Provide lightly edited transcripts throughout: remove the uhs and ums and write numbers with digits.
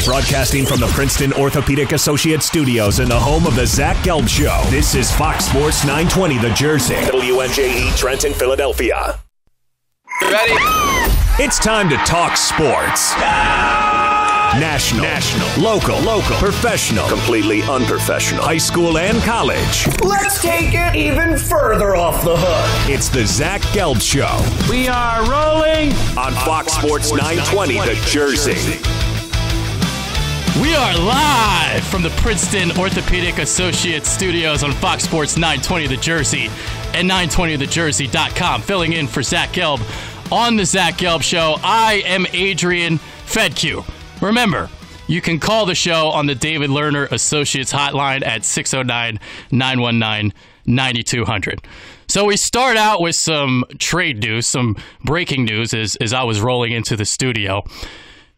Broadcasting from the Princeton Orthopedic Associates studios in the home of the Zach Gelb Show. This is Fox Sports 920 The Jersey. WNJE Trenton, Philadelphia. Ready? It's time to talk sports. National, local, professional, completely unprofessional, high school and college. Let's take it even further off the hook. It's the Zach Gelb Show. We are rolling On Fox Sports 920 The Jersey. We are live from the Princeton Orthopedic Associates studios on Fox Sports 920 The Jersey and 920thejersey.com. Filling in for Zach Gelb on the Zach Gelb Show. I am Adrian Fedkiw. Remember, you can call the show on the David Lerner Associates hotline at 609-919-9200. So we start out with some trade news, some breaking news as I was rolling into the studio.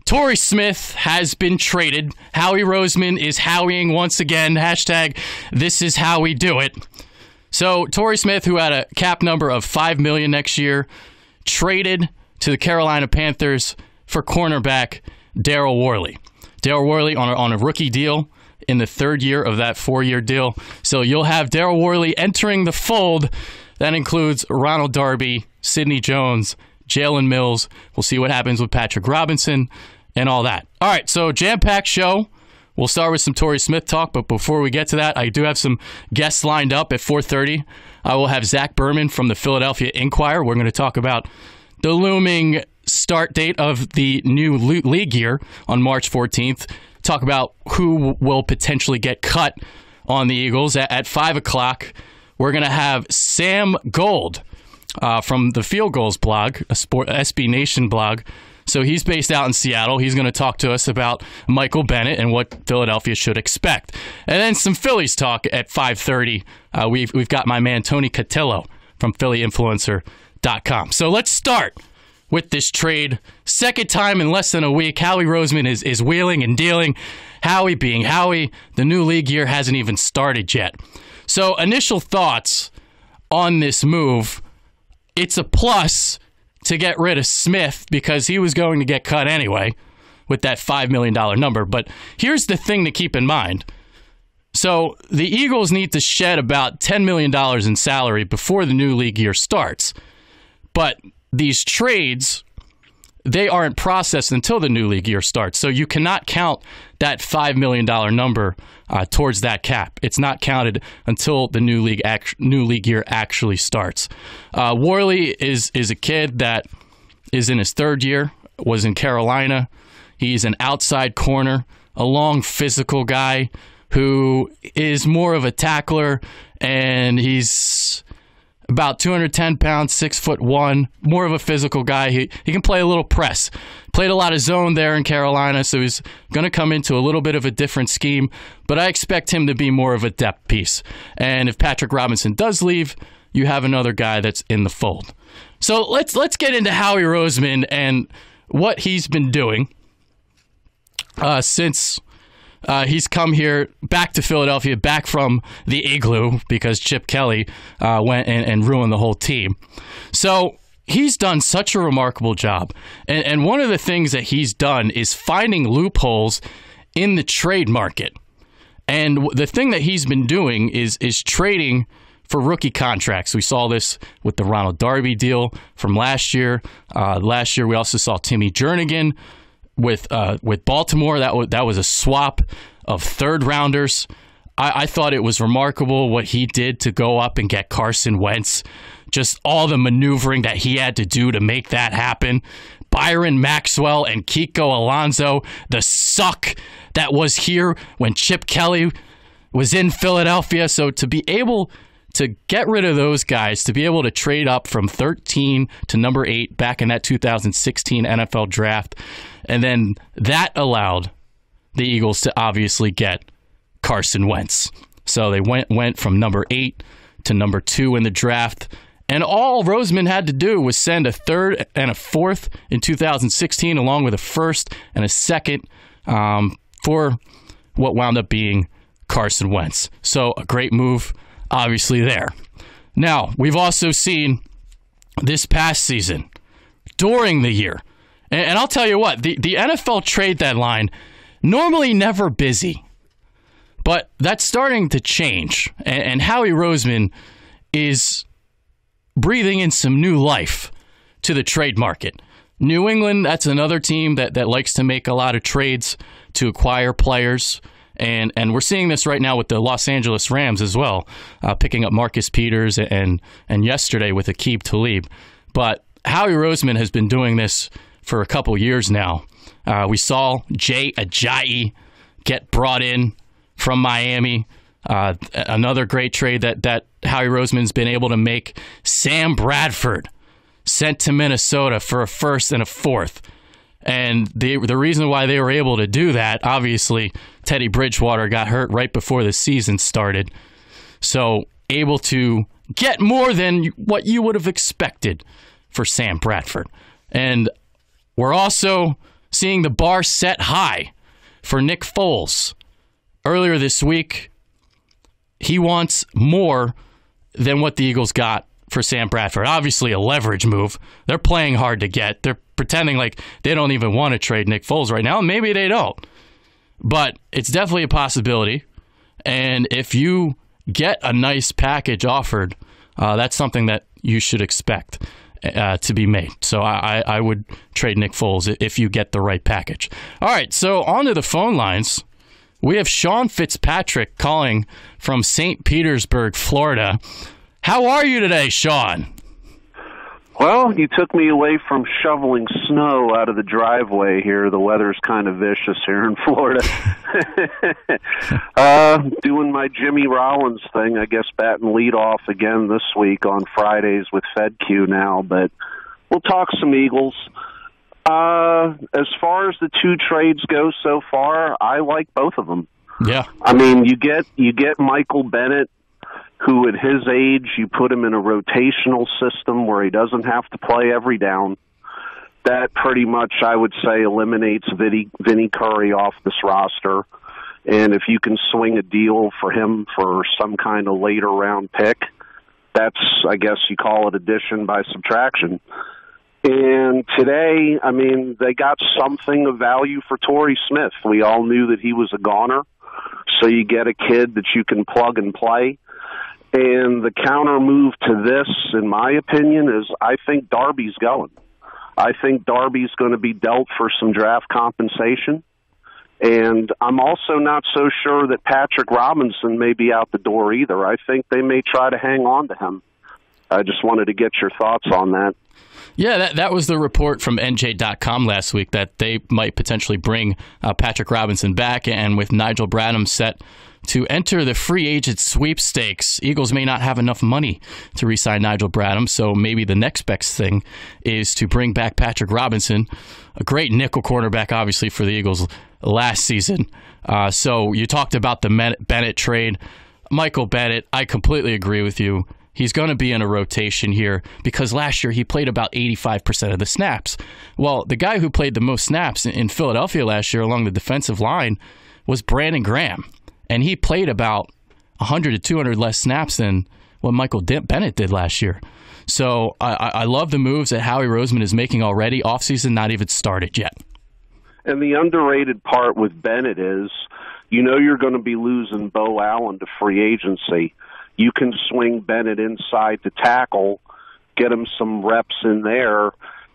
Torrey Smith has been traded. Howie Roseman is howieing once again. Hashtag this is how we do it. So Torrey Smith, who had a cap number of $5 million next year, traded to the Carolina Panthers for cornerback Daryl Worley. Daryl Worley on a rookie deal in the third year of that 4-year deal. So you'll have Daryl Worley entering the fold. That includes Ronald Darby, Sidney Jones, Jalen Mills. We'll see what happens with Patrick Robinson and all that. All right, so jam-packed show. We'll start with some Torrey Smith talk, but before we get to that, I do have some guests lined up at 4:30. I will have Zach Berman from the Philadelphia Inquirer. We're going to talk about the looming start date of the new league year on March 14th. Talk about who will potentially get cut on the Eagles. At 5 o'clock, we're going to have Sam Gold from the Field Goals blog, a SB Nation blog. So he's based out in Seattle. He's going to talk to us about Michael Bennett and what Philadelphia should expect. And then some Phillies talk at 5:30. We've got my man Tony Cutillo from PhillyInfluencer.com. So let's start with this trade. Second time in less than a week. Howie Roseman is wheeling and dealing. Howie being Howie. The new league year hasn't even started yet. So initial thoughts on this move. It's a plus to get rid of Smith because he was going to get cut anyway with that $5 million number. But here's the thing to keep in mind. So the Eagles need to shed about $10 million in salary before the new league year starts. But these trades, they aren't processed until the new league year starts. So you cannot count that $5 million number towards that cap. It's not counted until the new league year actually starts. Worley is a kid that is in his third year, was in Carolina. He's an outside corner, a long physical guy who is more of a tackler, and he's about 210 pounds, 6'1", more of a physical guy. He can play a little press. Played a lot of zone there in Carolina, so he's going to come into a little bit of a different scheme, but I expect him to be more of a depth piece. And if Patrick Robinson does leave, you have another guy that's in the fold. So let's get into Howie Roseman and what he's been doing since he's come here back to Philadelphia, back from the Igloo because Chip Kelly went and ruined the whole team. So he's done such a remarkable job. And one of the things that he's done is finding loopholes in the trade market. And the thing that he's been doing is trading for rookie contracts. We saw this with the Ronald Darby deal from last year. Last year we also saw Timmy Jernigan with Baltimore. That was a swap of third rounders. I thought it was remarkable what he did to go up and get Carson Wentz. Just all the maneuvering that he had to do to make that happen. Byron Maxwell and Kiko Alonso, the suck that was here when Chip Kelly was in Philadelphia. So to be able to get rid of those guys, to be able to trade up from 13 to number 8 back in that 2016 NFL draft, and then that allowed the Eagles to obviously get Carson Wentz. So they went from number 8 to number 2 in the draft. And all Roseman had to do was send a third and a fourth in 2016, along with a first and a second for what wound up being Carson Wentz. So a great move, obviously, there. Now, we've also seen this past season, during the year, and I'll tell you what, the NFL trade deadline normally never busy. But that's starting to change. And Howie Roseman is breathing in some new life to the trade market. New England, that's another team that likes to make a lot of trades to acquire players. And we're seeing this right now with the Los Angeles Rams as well, picking up Marcus Peters and yesterday with Aqib Talib. But Howie Roseman has been doing this for a couple years now. We saw Jay Ajayi get brought in from Miami. Another great trade that Howie Roseman's been able to make. Sam Bradford sent to Minnesota for a first and a fourth. And the reason why they were able to do that, obviously, Teddy Bridgewater got hurt right before the season started. So able to get more than what you would have expected for Sam Bradford. And we're also seeing the bar set high for Nick Foles. Earlier this week, he wants more than what the Eagles got for Sam Bradford. Obviously a leverage move. They're playing hard to get. They're pretending like they don't even want to trade Nick Foles right now. Maybe they don't. But it's definitely a possibility. And if you get a nice package offered, that's something that you should expect to be made. So I would trade Nick Foles if you get the right package. All right, so on to the phone lines. We have Sean Fitzpatrick calling from St. Petersburg, Florida. How are you today, Sean? Well, you took me away from shoveling snow out of the driveway here. The weather's kind of vicious here in Florida. Doing my Jimmy Rollins thing, I guess, batting leadoff again this week on Fridays with Fedkiw now. But we'll talk some Eagles. As far as the two trades go so far, I like both of them. Yeah. I mean, you get Michael Bennett, who at his age, you put him in a rotational system where he doesn't have to play every down. That pretty much, I would say, eliminates Vinny Curry off this roster. And if you can swing a deal for him for some kind of later round pick, that's, I guess you call it addition by subtraction. And today, I mean, they got something of value for Torrey Smith. We all knew that he was a goner. So you get a kid that you can plug and play. And the counter move to this, in my opinion, is I think Darby's going. I think Darby's going to be dealt for some draft compensation. And I'm also not so sure that Patrick Robinson may be out the door either. I think they may try to hang on to him. I just wanted to get your thoughts on that. Yeah, that was the report from NJ.com last week that they might potentially bring Patrick Robinson back. And with Nigel Bradham set to enter the free agent sweepstakes, Eagles may not have enough money to re-sign Nigel Bradham. So maybe the next best thing is to bring back Patrick Robinson, a great nickel cornerback, obviously, for the Eagles last season. So you talked about the Bennett trade. Michael Bennett, I completely agree with you. He's going to be in a rotation here because last year he played about 85% of the snaps. Well, the guy who played the most snaps in Philadelphia last year along the defensive line was Brandon Graham. And he played about 100 to 200 less snaps than what Michael Bennett did last year. So I love the moves that Howie Roseman is making already. Offseason not even started yet. And the underrated part with Bennett is, you know you're going to be losing Bo Allen to free agency. You can swing Bennett inside to tackle, get him some reps in there,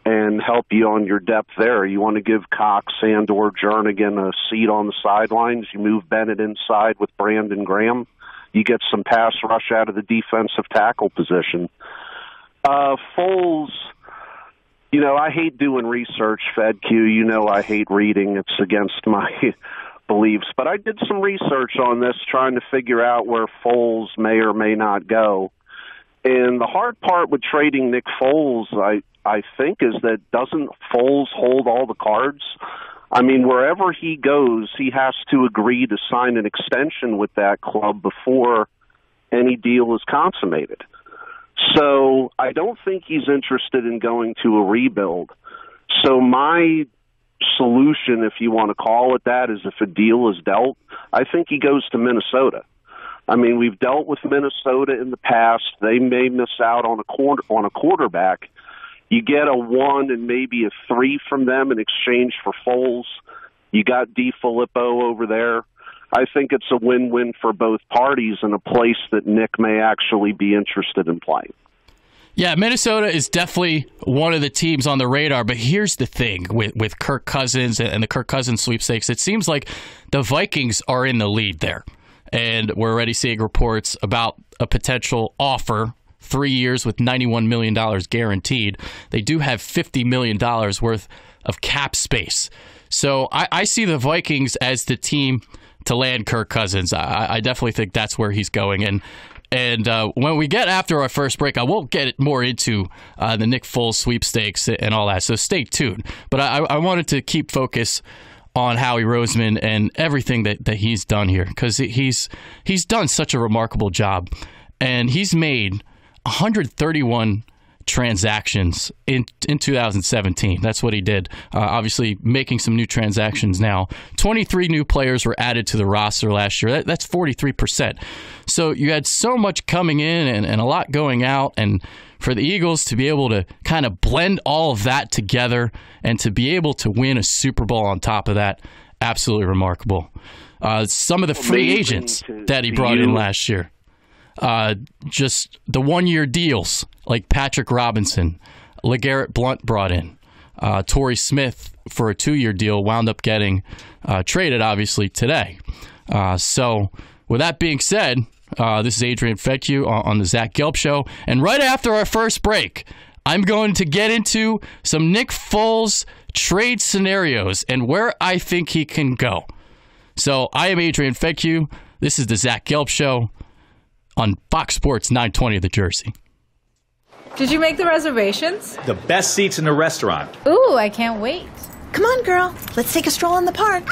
and help you on your depth there. You want to give Cox and or Jernigan a seat on the sidelines. You move Bennett inside with Brandon Graham. You get some pass rush out of the defensive tackle position. Foles, you know, I hate doing research, Fedkiw. You know I hate reading. It's against my beliefs. But I did some research on this, trying to figure out where Foles may or may not go. And the hard part with trading Nick Foles, I think, is that doesn't Foles hold all the cards? I mean, wherever he goes, he has to agree to sign an extension with that club before any deal is consummated. So I don't think he's interested in going to a rebuild. So my solution, if you want to call it that, is if a deal is dealt, I think he goes to Minnesota. I mean, we've dealt with Minnesota in the past. They may miss out on a quarterback. You get a 1 and maybe a 3 from them in exchange for Foles. You got DiFilippo over there. I think it's a win-win for both parties and a place that Nick may actually be interested in playing. Yeah, Minnesota is definitely one of the teams on the radar, but here's the thing with Kirk Cousins and the Kirk Cousins sweepstakes. It seems like the Vikings are in the lead there, and we're already seeing reports about a potential offer, 3 years with $91 million guaranteed. They do have $50 million worth of cap space. So I see the Vikings as the team to land Kirk Cousins. I definitely think that's where he's going. And when we get after our first break, I won't get more into the Nick Foles sweepstakes and all that, so stay tuned. But I wanted to keep focus on Howie Roseman and everything that he's done here, because he's done such a remarkable job. And he's made 131 transactions in 2017. That's what he did. Obviously, making some new transactions now. 23 new players were added to the roster last year. That's 43%. So you had so much coming in and a lot going out. And for the Eagles to be able to kind of blend all of that together and to be able to win a Super Bowl on top of that, absolutely remarkable. Some of the free agents that he brought in last year. Just the one-year deals like Patrick Robinson, LeGarrette Blount brought in. Torrey Smith for a 2-year deal wound up getting traded, obviously, today. So with that being said, this is Adrian Fedkiw on the Zach Gelb Show. And right after our first break, I'm going to get into some Nick Foles trade scenarios and where I think he can go. So I am Adrian Fedkiw. This is the Zach Gelb Show on Fox Sports 920 The Jersey. Did you make the reservations? The best seats in the restaurant. Ooh, I can't wait. Come on, girl. Let's take a stroll in the park.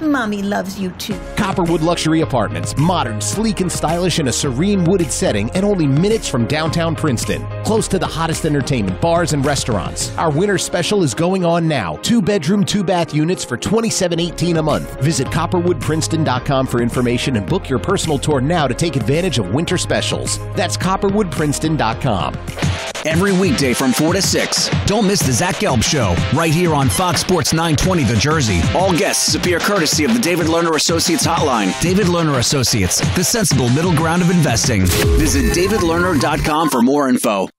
Mommy loves you too. Copperwood Luxury Apartments. Modern, sleek, and stylish in a serene wooded setting and only minutes from downtown Princeton. Close to the hottest entertainment, bars, and restaurants. Our winter special is going on now. 2-bedroom, 2-bath units for $27.18 a month. Visit CopperwoodPrinceton.com for information and book your personal tour now to take advantage of winter specials. That's CopperwoodPrinceton.com. Every weekday from 4 to 6. Don't miss the Zach Gelb Show, right here on Fox Sports 920 The Jersey. All guests appear courtesy of the David Lerner Associates Hotline. David Lerner Associates, the sensible middle ground of investing. Visit davidlerner.com for more info.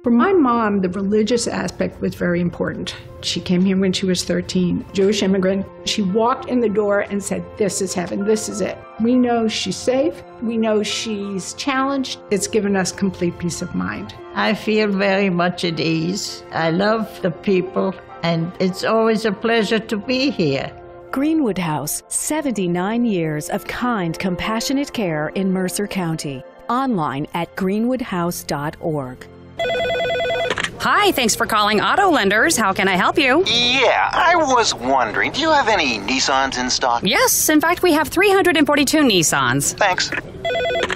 For my mom, the religious aspect was very important. She came here when she was 13, Jewish immigrant. She walked in the door and said, "This is heaven, this is it." We know she's safe. We know she's challenged. It's given us complete peace of mind. I feel very much at ease. I love the people, and it's always a pleasure to be here. Greenwood House, 79 years of kind, compassionate care in Mercer County. Online at greenwoodhouse.org. Hi, thanks for calling Auto Lenders. How can I help you? Yeah, I was wondering, do you have any Nissans in stock? Yes, in fact, we have 342 Nissans. Thanks.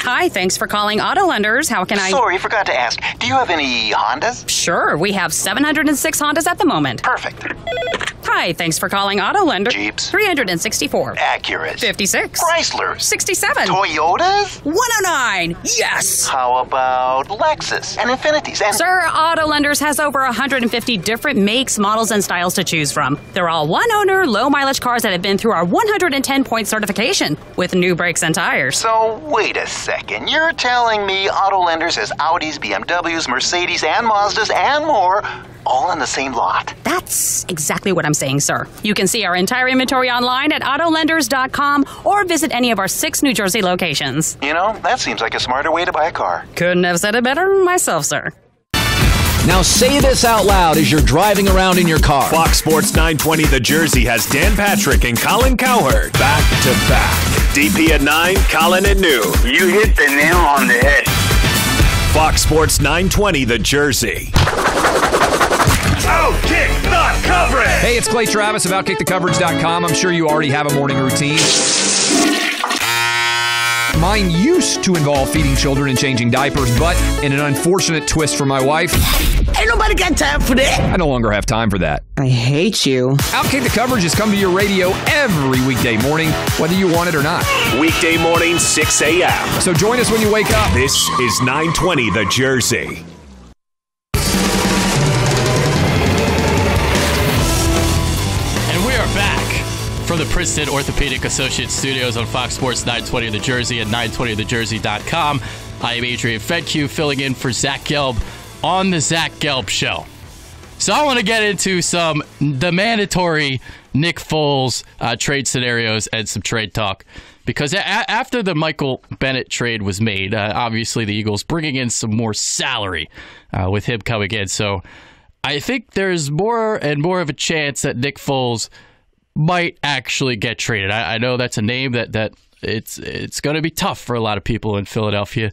Hi, thanks for calling Auto Lenders. How can I... Sorry, forgot to ask. Do you have any Hondas? Sure, we have 706 Hondas at the moment. Perfect. Hi, thanks for calling Auto Lenders. Jeeps? 364. Accurate. 56. Chryslers? 67. Toyotas? 109. Yes! How about Lexus and Infinitis? And... Sir, Auto Lenders has over 150 different makes, models, and styles to choose from. They're all one-owner, low-mileage cars that have been through our 110-point certification with new brakes and tires. So, wait a second. You're telling me Auto Lenders has Audis, BMWs, Mercedes, and Mazdas, and more, all in the same lot? That's exactly what I'm saying, sir. You can see our entire inventory online at autolenders.com or visit any of our 6 New Jersey locations. You know, that seems like a smarter way to buy a car. Couldn't have said it better myself, sir. Now say this out loud as you're driving around in your car. Fox Sports 920 The Jersey has Dan Patrick and Colin Cowherd back to back. DP at 9, Colin at noon. You hit the nail on the head. Fox Sports 920 The Jersey. Outkick the coverage! Hey, it's Clay Travis of OutkickTheCoverage.com. I'm sure you already have a morning routine. Mine used to involve feeding children and changing diapers, but in an unfortunate twist for my wife, Ain't nobody got time for that. I no longer have time for that. I hate you. Outkick the Coverage has come to your radio every weekday morning, whether you want it or not. Weekday morning, 6 a.m. So join us when you wake up. This is 920 The Jersey. And we are back. Princeton Orthopedic Associates Studios on Fox Sports 920 The Jersey and 920thejersey.com. I am Adrian Fedkiw, filling in for Zach Gelb on the Zach Gelb Show. So I want to get into the mandatory Nick Foles trade scenarios and some trade talk. Because after the Michael Bennett trade was made, obviously the Eagles bringing in some more salary with him coming in. So I think there's more and more of a chance that Nick Foles might actually get traded. I know that's a name that it's going to be tough for a lot of people in Philadelphia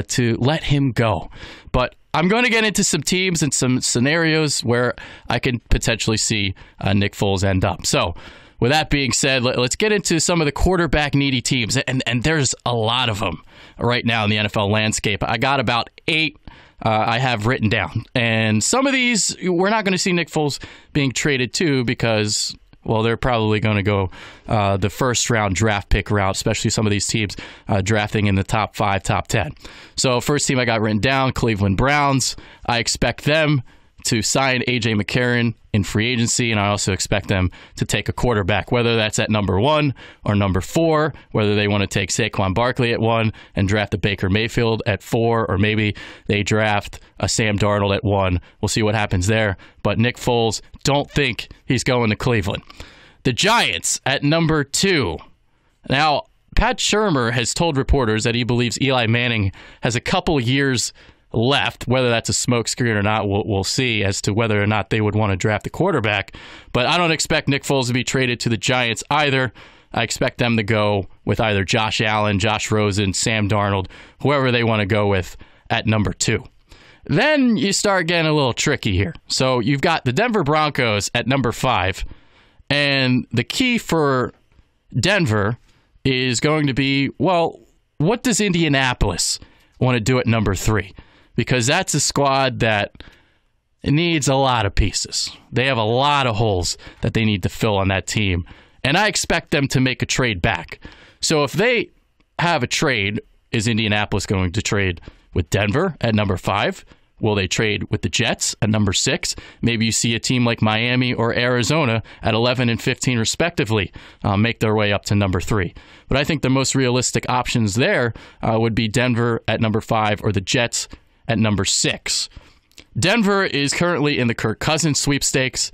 to let him go. But I'm going to get into some teams and some scenarios where I can potentially see Nick Foles end up. So with that being said, let's get into some of the quarterback-needy teams, and there's a lot of them right now in the NFL landscape. I got about 8 I have written down, and some of these we're not going to see Nick Foles being traded to because, well, they're probably going to go the first-round draft pick route, especially some of these teams drafting in the top 5, top 10. So first team I got written down, Cleveland Browns. I expect them to sign A.J. McCarron in free agency, and I also expect them to take a quarterback, whether that's at number 1 or number 4, whether they want to take Saquon Barkley at 1 and draft a Baker Mayfield at 4, or maybe they draft a Sam Darnold at 1. We'll see what happens there. But Nick Foles, don't think he's going to Cleveland. The Giants at number 2. Now, Pat Shurmur has told reporters that he believes Eli Manning has a couple years left. Whether that's a smokescreen or not, we'll see as to whether or not they would want to draft a quarterback. But I don't expect Nick Foles to be traded to the Giants either. I expect them to go with either Josh Allen, Josh Rosen, Sam Darnold, whoever they want to go with at number 2. Then you start getting a little tricky here. So you've got the Denver Broncos at number 5. And the key for Denver is going to be, well, what does Indianapolis want to do at number 3? Because that's a squad that needs a lot of pieces. They have a lot of holes that they need to fill on that team. And I expect them to make a trade back. So if they have a trade, is Indianapolis going to trade with Denver at number 5? Will they trade with the Jets at number 6? Maybe you see a team like Miami or Arizona at 11 and 15 respectively make their way up to number 3. But I think the most realistic options there would be Denver at number 5 or the Jets at number 6. Denver is currently in the Kirk Cousins sweepstakes,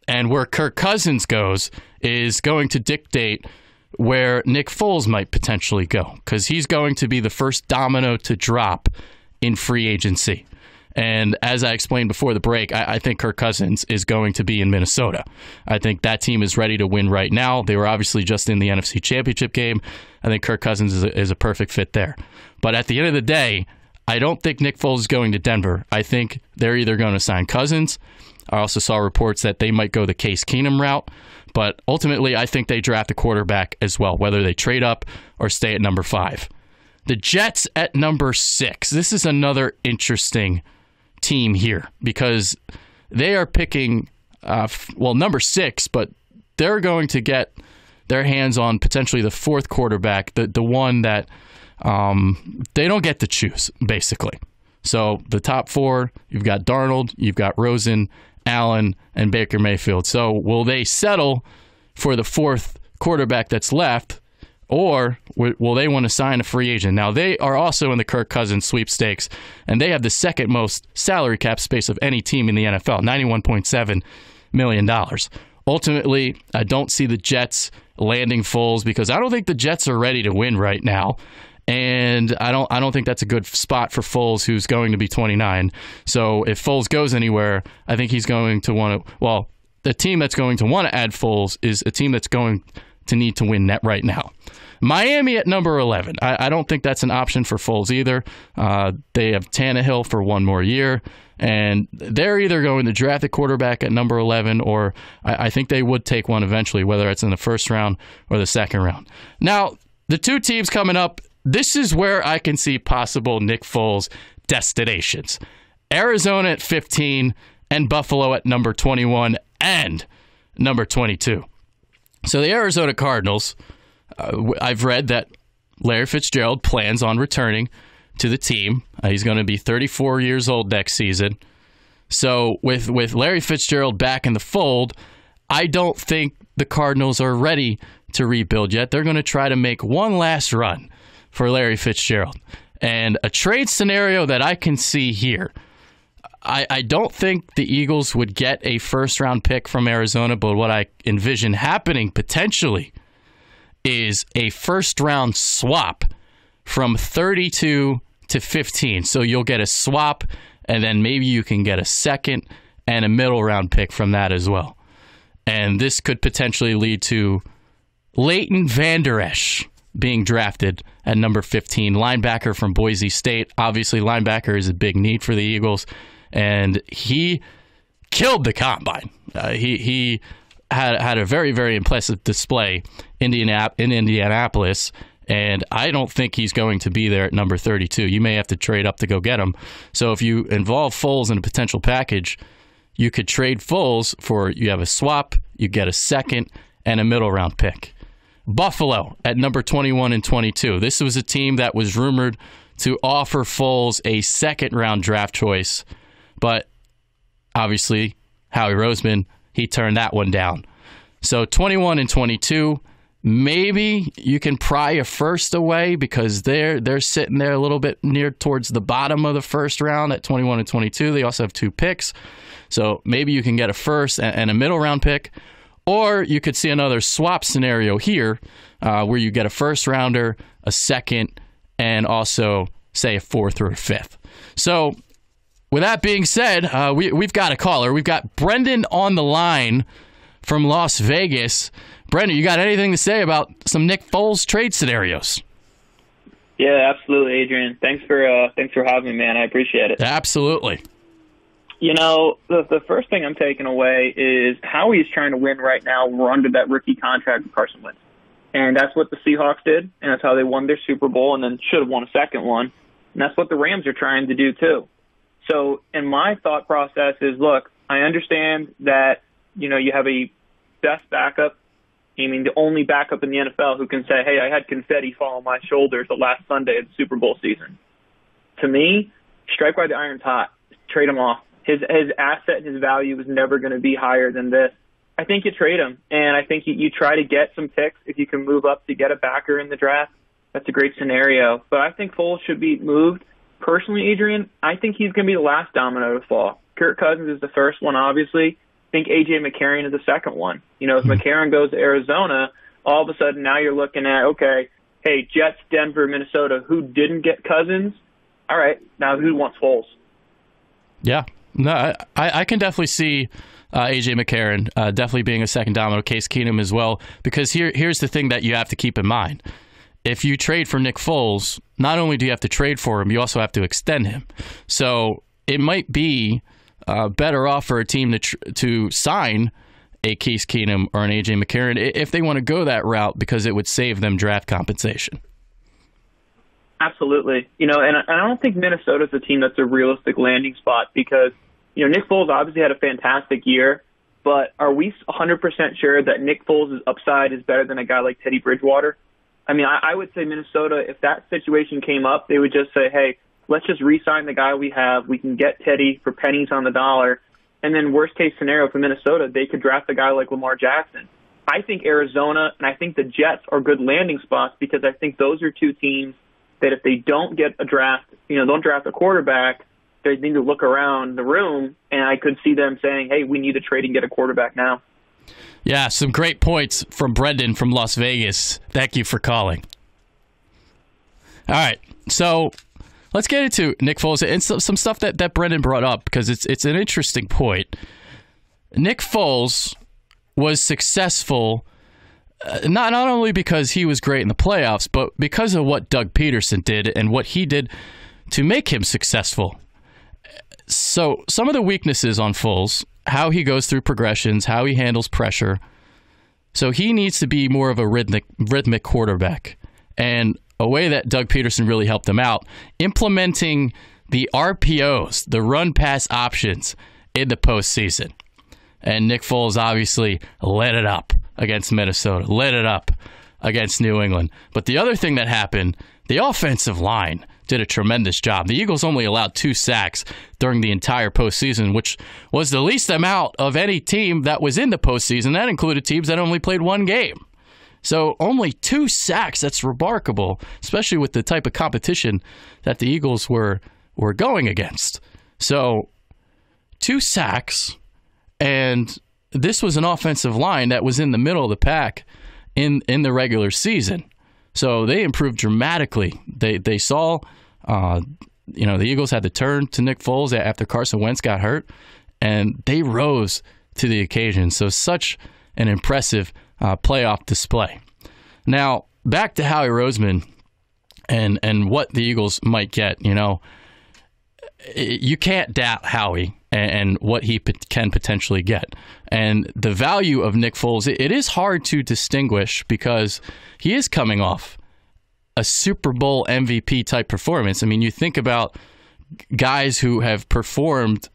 and where Kirk Cousins goes is going to dictate where Nick Foles might potentially go, because he's going to be the first domino to drop in free agency. And as I explained before the break, I think Kirk Cousins is going to be in Minnesota. I think that team is ready to win right now. They were obviously just in the NFC Championship game. I think Kirk Cousins is a perfect fit there. But at the end of the day, I don't think Nick Foles is going to Denver. I think they're either going to sign Cousins. I also saw reports that they might go the Case Keenum route. But ultimately, I think they draft a quarterback as well, whether they trade up or stay at number 5. The Jets at number 6. This is another interesting team here because they are picking, number 6, but they're going to get their hands on potentially the 4th quarterback, the one that they don't get to choose, basically. So the top 4, you've got Darnold, you've got Rosen, Allen, and Baker Mayfield. So will they settle for the 4th quarterback that's left, or will they want to sign a free agent? Now, they are also in the Kirk Cousins sweepstakes, and they have the second most salary cap space of any team in the NFL, $91.7 million. Ultimately, I don't see the Jets landing Foles because I don't think the Jets are ready to win right now. And I don't think that's a good spot for Foles, who's going to be 29. So if Foles goes anywhere, I think he's going to want to, well, the team that's going to want to add Foles is a team that's going to need to win net right now. Miami at number 11. I don't think that's an option for Foles either. They have Tannehill for one more year, and they're either going to draft a quarterback at number 11, or I think they would take one eventually, whether it's in the first round or the second round. Now, the 2 teams coming up, this is where I can see possible Nick Foles destinations. Arizona at 15 and Buffalo at number 21 and number 22. So the Arizona Cardinals, I've read that Larry Fitzgerald plans on returning to the team. He's going to be 34 years old next season. So with Larry Fitzgerald back in the fold, I don't think the Cardinals are ready to rebuild yet. They're going to try to make one last run for Larry Fitzgerald. And a trade scenario that I can see here, I don't think the Eagles would get a first-round pick from Arizona, but what I envision happening potentially is a first-round swap from 32 to 15. So you'll get a swap, and then maybe you can get a second and a middle-round pick from that as well. And this could potentially lead to Leighton Vander Esch being drafted at number 15, linebacker from Boise State. Obviously, linebacker is a big need for the Eagles, and he killed the combine. He had a very, very impressive display in Indianapolis, and I don't think he's going to be there at number 32. You may have to trade up to go get him. So if you involve Foles in a potential package, you could trade Foles for, you have a swap, you get a second, and a middle-round pick. Buffalo at number 21 and 22. This was a team that was rumored to offer Foles a second-round draft choice, but obviously Howie Roseman, he turned that one down. So 21 and 22, maybe you can pry a first away because they're sitting there a little bit near towards the bottom of the first round at 21 and 22. They also have 2 picks. So maybe you can get a first and a middle-round pick. Or you could see another swap scenario here where you get a first-rounder, a second, and also, say, a fourth or a fifth. So with that being said, we've got a caller. We've got Brendan on the line from Las Vegas. Brendan, you got anything to say about some Nick Foles trade scenarios? Yeah, absolutely, Adrian. Thanks for having me, man. I appreciate it. Absolutely. You know, the first thing I'm taking away is Howie's trying to win right now. We're under that rookie contract with Carson Wentz. And that's what the Seahawks did, and that's how they won their Super Bowl and then should have won a second one. And that's what the Rams are trying to do, too. So, in my thought process is, look, I understand that, you know, you have a best backup, I mean, the only backup in the NFL who can say, hey, I had confetti fall on my shoulders the last Sunday of the Super Bowl season. To me, strike while the iron's hot. Trade him off. His asset and his value is never going to be higher than this. I think you trade him, and I think you try to get some picks. If you can move up to get a backer in the draft, that's a great scenario. But I think Foles should be moved. Personally, Adrian, I think he's going to be the last domino to fall. Kirk Cousins is the first one, obviously. I think A.J. McCarron is the second one. You know, if McCarron goes to Arizona, all of a sudden now you're looking at, okay, hey, Jets, Denver, Minnesota, who didn't get Cousins? All right, now who wants Foles? Yeah. No, I can definitely see A.J. McCarron definitely being a second domino, Case Keenum as well, because here's the thing that you have to keep in mind. If you trade for Nick Foles, not only do you have to trade for him, you also have to extend him. So it might be better off for a team to sign a Case Keenum or an A.J. McCarron if they want to go that route because it would save them draft compensation. Absolutely. You know, and I don't think Minnesota's a team that's a realistic landing spot because, you know, Nick Foles obviously had a fantastic year, but are we 100% sure that Nick Foles' upside is better than a guy like Teddy Bridgewater? I mean, I would say Minnesota, if that situation came up, they would just say, hey, let's just re-sign the guy we have. We can get Teddy for pennies on the dollar. And then worst case scenario for Minnesota, they could draft a guy like Lamar Jackson. I think Arizona and I think the Jets are good landing spots because I think those are two teams that if they don't get a draft, you know, don't draft a quarterback, they need to look around the room, and I could see them saying, hey, we need to trade and get a quarterback now. Yeah, some great points from Brendan from Las Vegas. Thank you for calling. All right, so let's get into Nick Foles and some stuff that Brendan brought up because it's an interesting point. Nick Foles was successful not only because he was great in the playoffs, but because of what Doug Peterson did and what he did to make him successful. So some of the weaknesses on Foles, how he goes through progressions, how he handles pressure. So he needs to be more of a rhythmic quarterback. And a way that Doug Peterson really helped him out, implementing the RPOs, the run-pass options in the postseason. And Nick Foles obviously lit it up against Minnesota, lit it up against New England. But the other thing that happened, the offensive line did a tremendous job. The Eagles only allowed 2 sacks during the entire postseason, which was the least amount of any team that was in the postseason. That included teams that only played 1 game. So only 2 sacks, that's remarkable, especially with the type of competition that the Eagles were going against. So 2 sacks, and this was an offensive line that was in the middle of the pack in the regular season. So they improved dramatically. They saw, the Eagles had to turn to Nick Foles after Carson Wentz got hurt, and they rose to the occasion. So such an impressive playoff display. Now, back to Howie Roseman and what the Eagles might get. You can't doubt Howie and what he can potentially get. And the value of Nick Foles, it is hard to distinguish because he is coming off a Super Bowl MVP type performance. I mean, you think about guys who have performed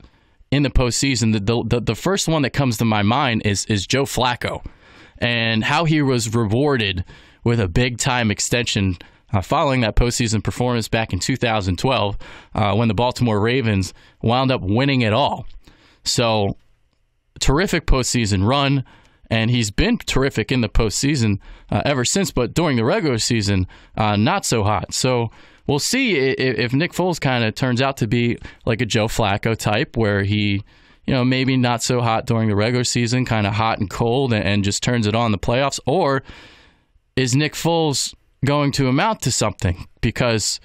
in the postseason. The first one that comes to my mind is Joe Flacco and how he was rewarded with a big-time extension following that postseason performance back in 2012 when the Baltimore Ravens wound up winning it all. So, terrific postseason run, and he's been terrific in the postseason ever since, but during the regular season, not so hot. So, we'll see if Nick Foles kind of turns out to be like a Joe Flacco type where he, maybe not so hot during the regular season, kind of hot and cold and just turns it on in the playoffs, or is Nick Foles going to amount to something? Because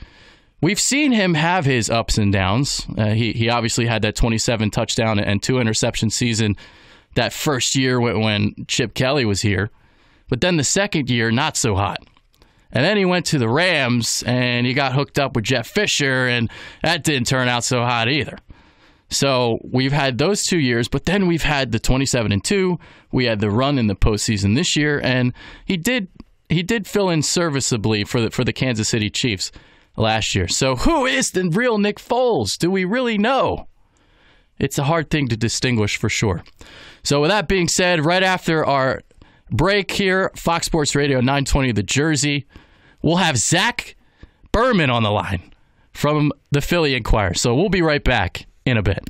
we've seen him have his ups and downs. He obviously had that 27 touchdown and 2 interception season that first year when Chip Kelly was here. But then the second year, not so hot. And then he went to the Rams and he got hooked up with Jeff Fisher, and that didn't turn out so hot either. So we've had those 2 years, but then we've had the 27-2. We had the run in the postseason this year, and he did fill in serviceably for the Kansas City Chiefs last year. So who is the real Nick Foles? Do we really know? It's a hard thing to distinguish for sure. So with that being said, right after our break here, Fox Sports Radio 920 The Jersey, we'll have Zach Berman on the line from the Philly Inquirer. So we'll be right back in a bit.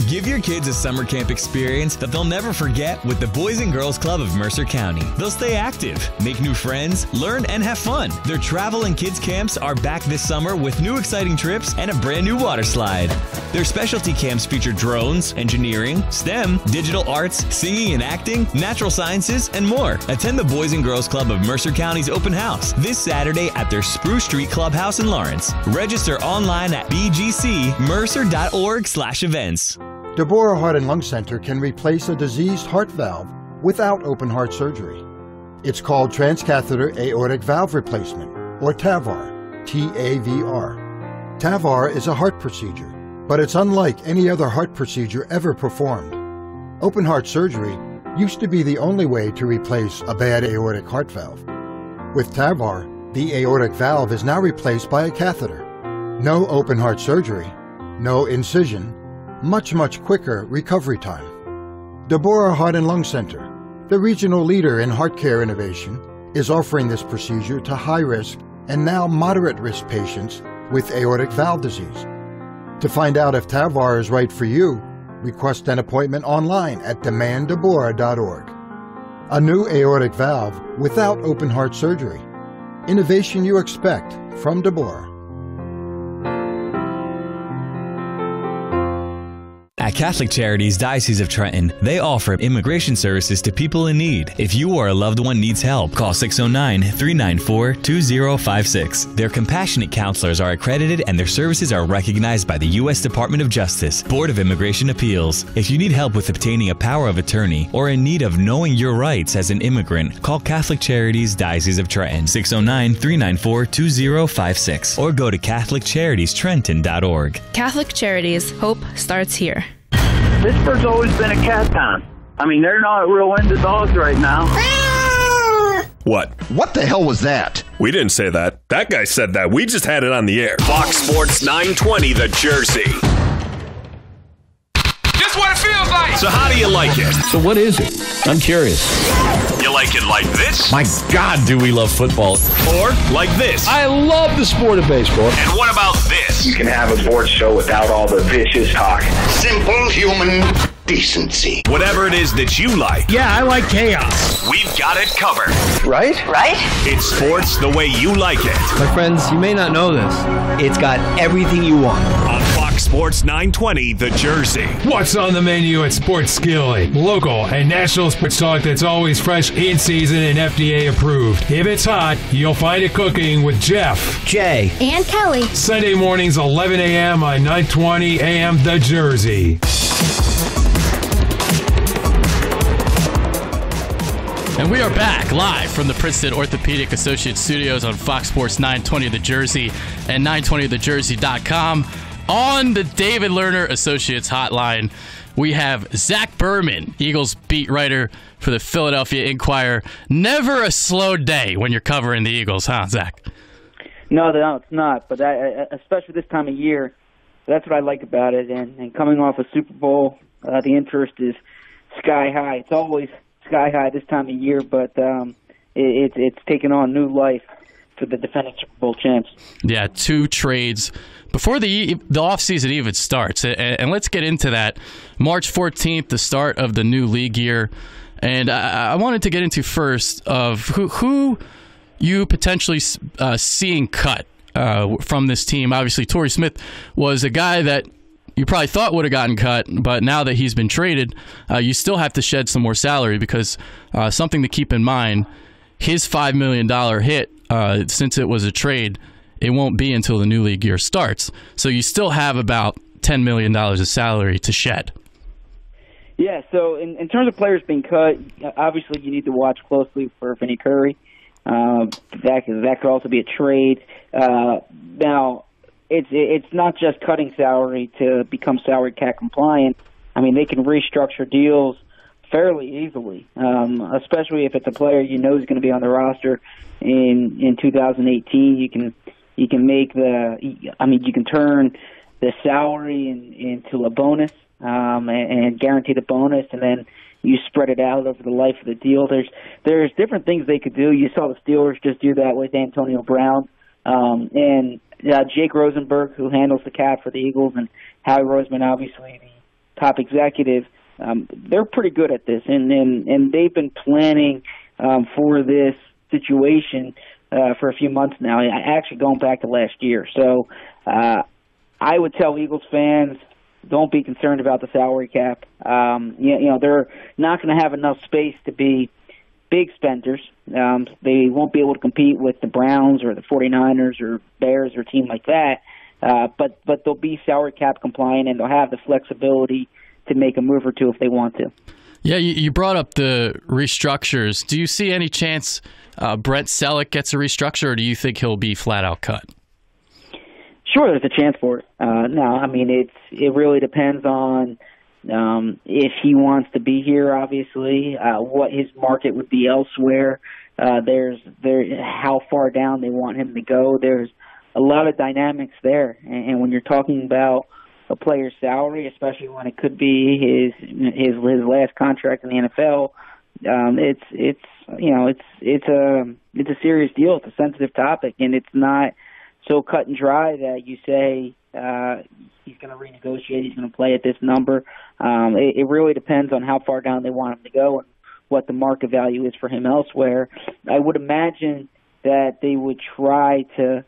Give your kids a summer camp experience that they'll never forget with the Boys and Girls Club of Mercer County. They'll stay active, make new friends, learn, and have fun. Their travel and kids camps are back this summer with new exciting trips and a brand new water slide. Their specialty camps feature drones, engineering, STEM, digital arts, singing and acting, natural sciences, and more. Attend the Boys and Girls Club of Mercer County's open house this Saturday at their Spruce Street Clubhouse in Lawrence. Register online at bgcmercer.org/events. Deborah Heart and Lung Center can replace a diseased heart valve without open heart surgery. It's called transcatheter aortic valve replacement, or TAVR, T-A-V-R. TAVR is a heart procedure, but it's unlike any other heart procedure ever performed. Open heart surgery used to be the only way to replace a bad aortic heart valve. With TAVR, the aortic valve is now replaced by a catheter. No open heart surgery, no incision, much quicker recovery time. Deborah Heart and Lung Center, the regional leader in heart care innovation, is offering this procedure to high-risk and now moderate-risk patients with aortic valve disease. To find out if TAVR is right for you, request an appointment online at demanddeborah.org. A new aortic valve without open heart surgery. Innovation you expect from Deborah. At Catholic Charities Diocese of Trenton, they offer immigration services to people in need. If you or a loved one needs help, call 609-394-2056. Their compassionate counselors are accredited and their services are recognized by the U.S. Department of Justice, Board of Immigration Appeals. If you need help with obtaining a power of attorney or in need of knowing your rights as an immigrant, call Catholic Charities Diocese of Trenton, 609-394-2056, or go to CatholicCharitiesTrenton.org. Catholic Charities, hope starts here. Pittsburgh's always been a cat town. I mean, they're not real into dogs right now. What? What the hell was that? We didn't say that. That guy said that. We just had it on the air. Fox Sports 920 The Jersey. Just what it feels like. So how do you like it? So what is it? I'm curious. You like it like this? My God, do we love football. Or like this? I love the sport of baseball. And what about this? You can have a sports show without all the vicious talk. Simple human decency. Whatever it is that you like. Yeah, I like chaos. We've got it covered. Right? It's sports the way you like it. My friends, you may not know this. It's got everything you want. On Fox Sports 920, The Jersey. What's on the menu at Sports Skillet? Local and national sports talk that's always fresh, in season, and FDA approved. If it's hot, you'll find it cooking with Jeff, Jay, and Kelly. Sunday mornings, 11 a.m. on 920 a.m. The Jersey. And we are back live from the Princeton Orthopedic Associates Studios on Fox Sports 920 The Jersey and 920thejersey.com. On the David Lerner Associates hotline, we have Zach Berman, Eagles beat writer for the Philadelphia Inquirer. Never a slow day when you're covering the Eagles, huh, Zach? No, it's not. But especially this time of year, that's what I like about it. And coming off a Super Bowl, the interest is sky high. It's always sky high this time of year, but it's taken on new life for the defending Super Bowl champs. Yeah, 2 trades before the offseason even starts. And let's get into that. March 14th, the start of the new league year. And I wanted to get into first of who you potentially seeing cut from this team. Obviously, Torrey Smith was a guy that you probably thought would have gotten cut, but now that he's been traded, you still have to shed some more salary because something to keep in mind, his $5 million hit, since it was a trade, it won't be until the new league year starts. So you still have about $10 million of salary to shed. Yeah, so in terms of players being cut, obviously you need to watch closely for Vinny Curry. That could also be a trade. Now, it's not just cutting salary to become salary cap compliant. I mean, they can restructure deals fairly easily, especially if it's a player you know is going to be on the roster in 2018. You can make you can turn the salary into a bonus and guarantee the bonus, and then you spread it out over the life of the deal. There's different things they could do. You saw the Steelers just do that with Antonio Brown, and Jake Rosenberg, who handles the cap for the Eagles, and Howie Roseman, obviously the top executive. They're pretty good at this, and they've been planning for this situation for a few months now, actually going back to last year. So I would tell Eagles fans, don't be concerned about the salary cap. They're not going to have enough space to be big spenders. They won't be able to compete with the Browns or the 49ers or Bears or a team like that, but they'll be salary cap compliant, and they'll have the flexibility to make a move or two if they want to. Yeah, you brought up the restructures. Do you see any chance Brent Selleck gets a restructure, or do you think he'll be flat out cut? Sure, there's a chance for it. Now, I mean, it really depends on if he wants to be here, obviously, what his market would be elsewhere. How far down they want him to go. There's a lot of dynamics there, and when you're talking about a player's salary, especially when it could be his last contract in the NFL, it's a serious deal. It's a sensitive topic, and it's not so cut and dry that you say he's going to renegotiate, he's going to play at this number. It really depends on how far down they want him to go and what the market value is for him elsewhere. I would imagine that they would try to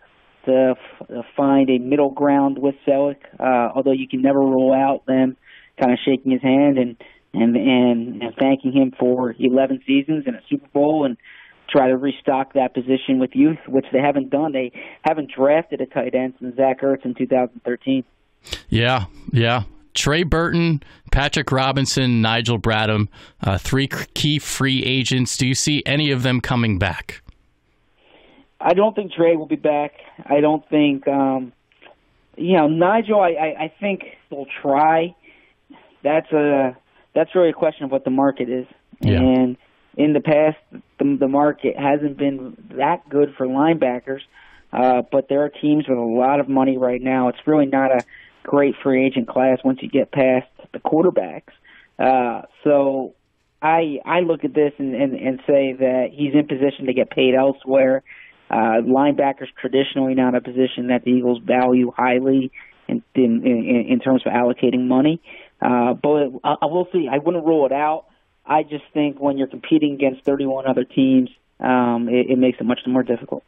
find a middle ground with Selleck, although you can never rule out them kind of shaking his hand and thanking him for 11 seasons and a Super Bowl and try to restock that position with youth, which they haven't done. They haven't drafted a tight end since Zach Ertz in 2013. Yeah. Trey Burton, Patrick Robinson, Nigel Bradham, 3 key free agents. Do you see any of them coming back? I don't think Trey will be back. I don't think, Nigel, I think they'll try. That's really a question of what the market is. Yeah. And in the past, the market hasn't been that good for linebackers, but there are teams with a lot of money right now. It's really not a great free agent class once you get past the quarterbacks. So I look at this and say that he's in position to get paid elsewhere. Linebackers traditionally not a position that the Eagles value highly in terms of allocating money. But I will see. I wouldn't rule it out. I just think when you're competing against 31 other teams, it makes it much more difficult.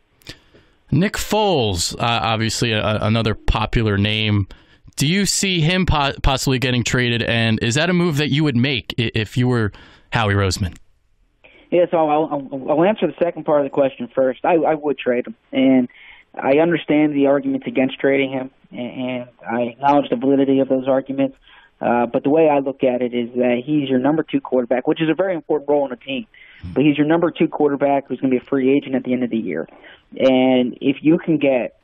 Nick Foles, obviously another popular name. Do you see him possibly getting traded, and is that a move that you would make if you were Howie Roseman? Yeah, so I'll answer the second part of the question first. I would trade him, and I understand the arguments against trading him, and I acknowledge the validity of those arguments. But the way I look at it is that he's your number 2 quarterback, which is a very important role in a team. But he's your number 2 quarterback who's going to be a free agent at the end of the year. And if you can get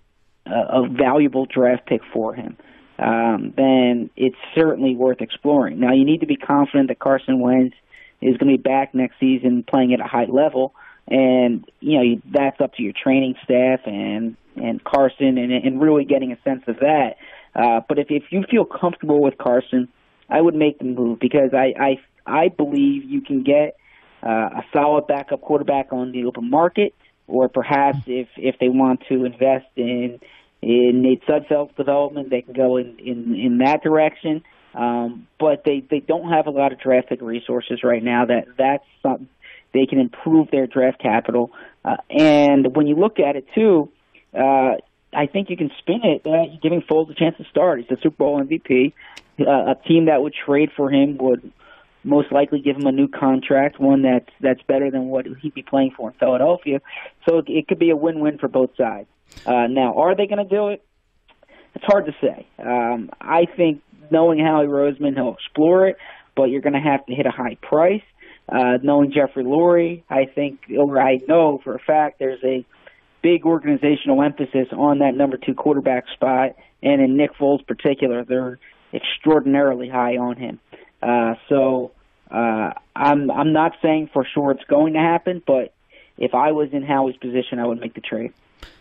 a valuable draft pick for him, then it's certainly worth exploring. Now, you need to be confident that Carson Wentz is going to be back next season playing at a high level. And, that's up to your training staff and Carson and really getting a sense of that. But if you feel comfortable with Carson, I would make the move because I believe you can get a solid backup quarterback on the open market, or perhaps if they want to invest in Nate Sudfeld's development, they can go in that direction. But they don't have a lot of draft pick resources right now. That's something they can improve their draft capital. And when you look at it too, I think you can spin it giving Foles a chance to start. He's the Super Bowl MVP. A team that would trade for him would most likely give him a new contract, one that's better than what he'd be playing for in Philadelphia. So it could be a win-win for both sides. Now, are they going to do it? It's hard to say. I think knowing Howie Roseman, he'll explore it, but you're going to have to hit a high price. Knowing Jeffrey Lurie, I know for a fact there's a big organizational emphasis on that number 2 quarterback spot, and in Nick Foles' particular, they're extraordinarily high on him. So I'm not saying for sure it's going to happen, but if I was in Howie's position, I would make the trade.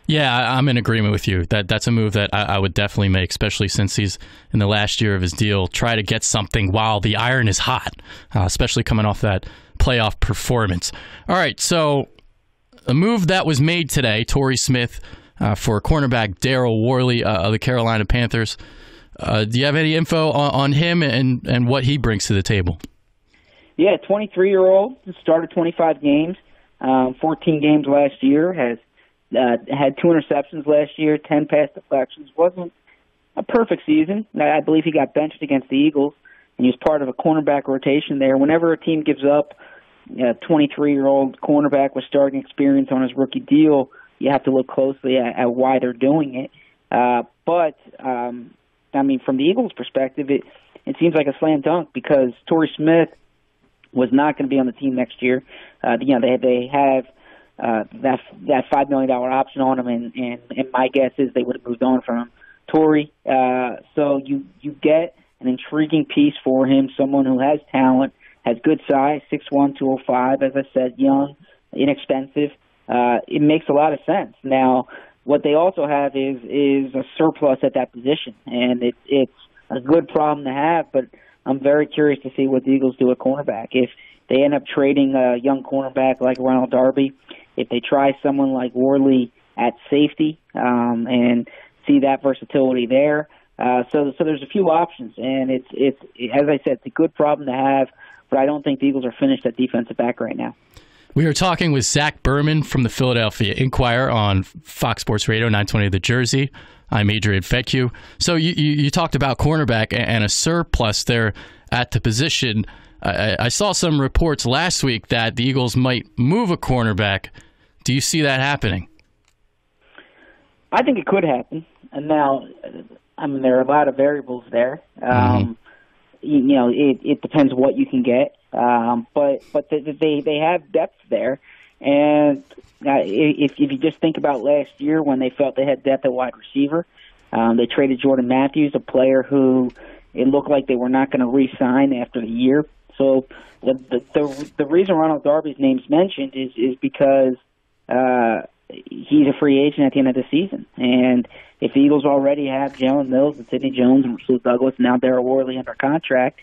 Yeah, I'm in agreement with you. That's a move that I would definitely make, especially since he's in the last year of his deal. Try to get something while the iron is hot, especially coming off that playoff performance. All right, so a move that was made today, Torrey Smith for cornerback Daryl Worley of the Carolina Panthers. Do you have any info on him and what he brings to the table? Yeah, 23-year-old, started 25 games, 14 games last year, has had 2 interceptions last year, 10 pass deflections. Wasn't a perfect season. I believe he got benched against the Eagles, and he was part of a cornerback rotation there. Whenever a team gives up a 23-year-old cornerback with starting experience on his rookie deal, you have to look closely at why they're doing it. But from the Eagles' perspective, it seems like a slam dunk because Torrey Smith was not going to be on the team next year. They have that $5 million option on him, and my guess is they would have moved on from him. Torrey, so you get an intriguing piece for him, someone who has talent, has good size, 6'1", 205, as I said, young, inexpensive. It makes a lot of sense. Now, what they also have is a surplus at that position, and it's a good problem to have, but I'm very curious to see what the Eagles do at cornerback. If they end up trading a young cornerback like Ronald Darby, if they try someone like Worley at safety and see that versatility there. So there's a few options, and it's as I said, it's a good problem to have, but I don't think the Eagles are finished at defensive back right now. We are talking with Zach Berman from the Philadelphia Inquirer on Fox Sports Radio 920 The Jersey. I'm Adrian Fedkiw. So you talked about cornerback and a surplus there at the position. I saw some reports last week that the Eagles might move a cornerback. Do you see that happening? I think it could happen. And now, there are a lot of variables there. It depends what you can get. But they have depth there. And if you just think about last year when they felt they had depth at wide receiver, they traded Jordan Matthews, a player who it looked like they were not going to re-sign after the year. So the reason Ronald Darby's name's mentioned is because he's a free agent at the end of the season. And if the Eagles already have Jalen Mills and Sidney Jones and Rasul Douglas, and now Daryl Worley under contract,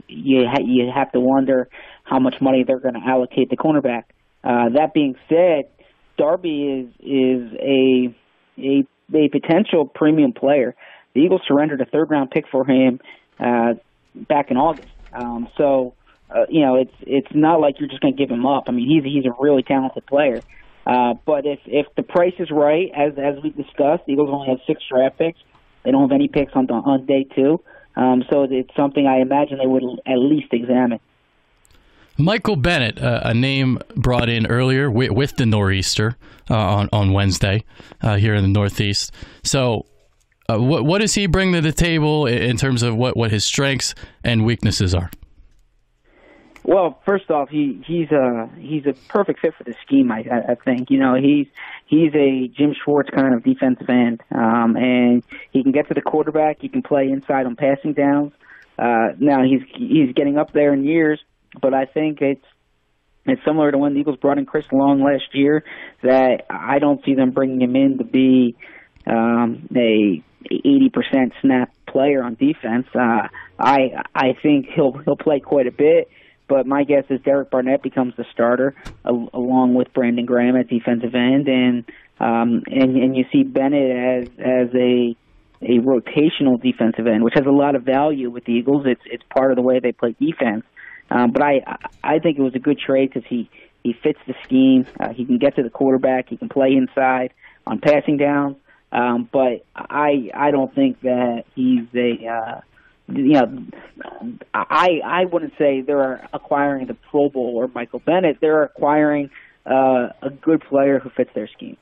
you have to wonder how much money they're going to allocate to cornerback. That being said, Darby is a potential premium player. The Eagles surrendered a third-round pick for him back in August. It's not like you're just going to give him up. I mean, he's a really talented player. But if the price is right, as we discussed, the Eagles only have 6 draft picks. They don't have any picks on day 2. So it's something I imagine they would at least examine. Michael Bennett, a name brought in earlier with the Nor'easter on Wednesday here in the Northeast. So what does he bring to the table in terms of what his strengths and weaknesses are? Well, first off, he's a perfect fit for the scheme. I think he's a Jim Schwartz kind of defensive end, and he can get to the quarterback. He can play inside on passing downs. Now he's getting up there in years, but I think it's similar to when the Eagles brought in Chris Long last year. That I don't see them bringing him in to be a 80% snap player on defense. I think he'll play quite a bit. But my guess is Derek Barnett becomes the starter along with Brandon Graham at defensive end, and you see Bennett as a rotational defensive end, which has a lot of value with the Eagles. It's part of the way they play defense. But I think it was a good trade because he fits the scheme. He can get to the quarterback. He can play inside on passing downs. But I don't think that he's I wouldn't say they're acquiring the Pro Bowl or Michael Bennett. They're acquiring a good player who fits their scheme.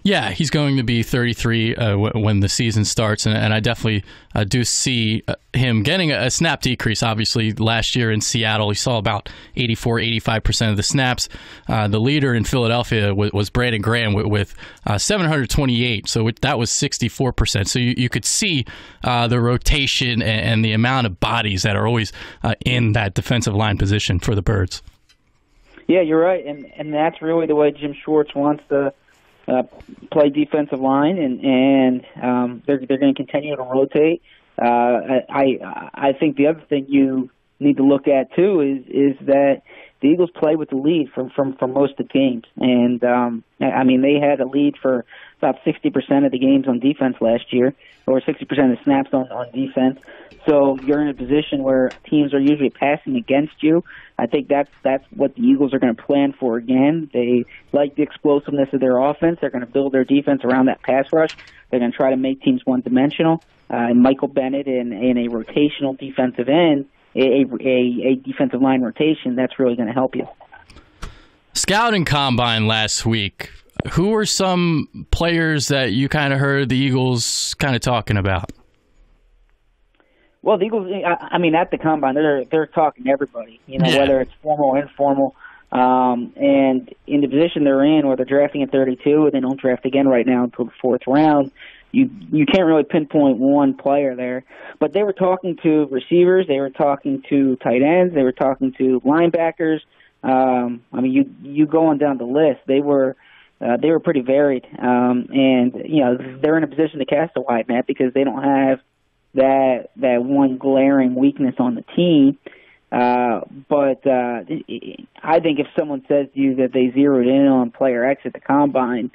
Yeah, he's going to be 33 when the season starts, and I definitely do see him getting a snap decrease. Obviously, last year in Seattle, he saw about 85% of the snaps. The leader in Philadelphia was Brandon Graham with 728, so that was 64%. So you could see the rotation and the amount of bodies that are always in that defensive line position for the Birds. Yeah, you're right, and that's really the way Jim Schwartz wants to play defensive line, and they're going to continue to rotate. I think the other thing you need to look at too is that the Eagles play with the lead from most of the games, and I mean they had a lead for about 60% of the games on defense last year, or 60% of the snaps on defense. So you're in a position where teams are usually passing against you. I think that's what the Eagles are going to plan for again. They like the explosiveness of their offense. They're going to build their defense around that pass rush. They're going to try to make teams one-dimensional. Michael Bennett in a rotational defensive end, a defensive line rotation, that's really going to help you. Scouting combine last week. Who are some players that you kind of heard the Eagles kind of talking about? Well, the Eagles, I mean, at the combine, they're talking to everybody, whether it's formal or informal. And in the position they're in, where they're drafting at 32 and they don't draft again right now until the 4th round, you can't really pinpoint one player there. But they were talking to receivers, they were talking to tight ends, they were talking to linebackers. I mean, you go on down the list. They were pretty varied, and they're in a position to cast a wide net because they don't have that one glaring weakness on the team. But I think if someone says to you that they zeroed in on player X at the combine,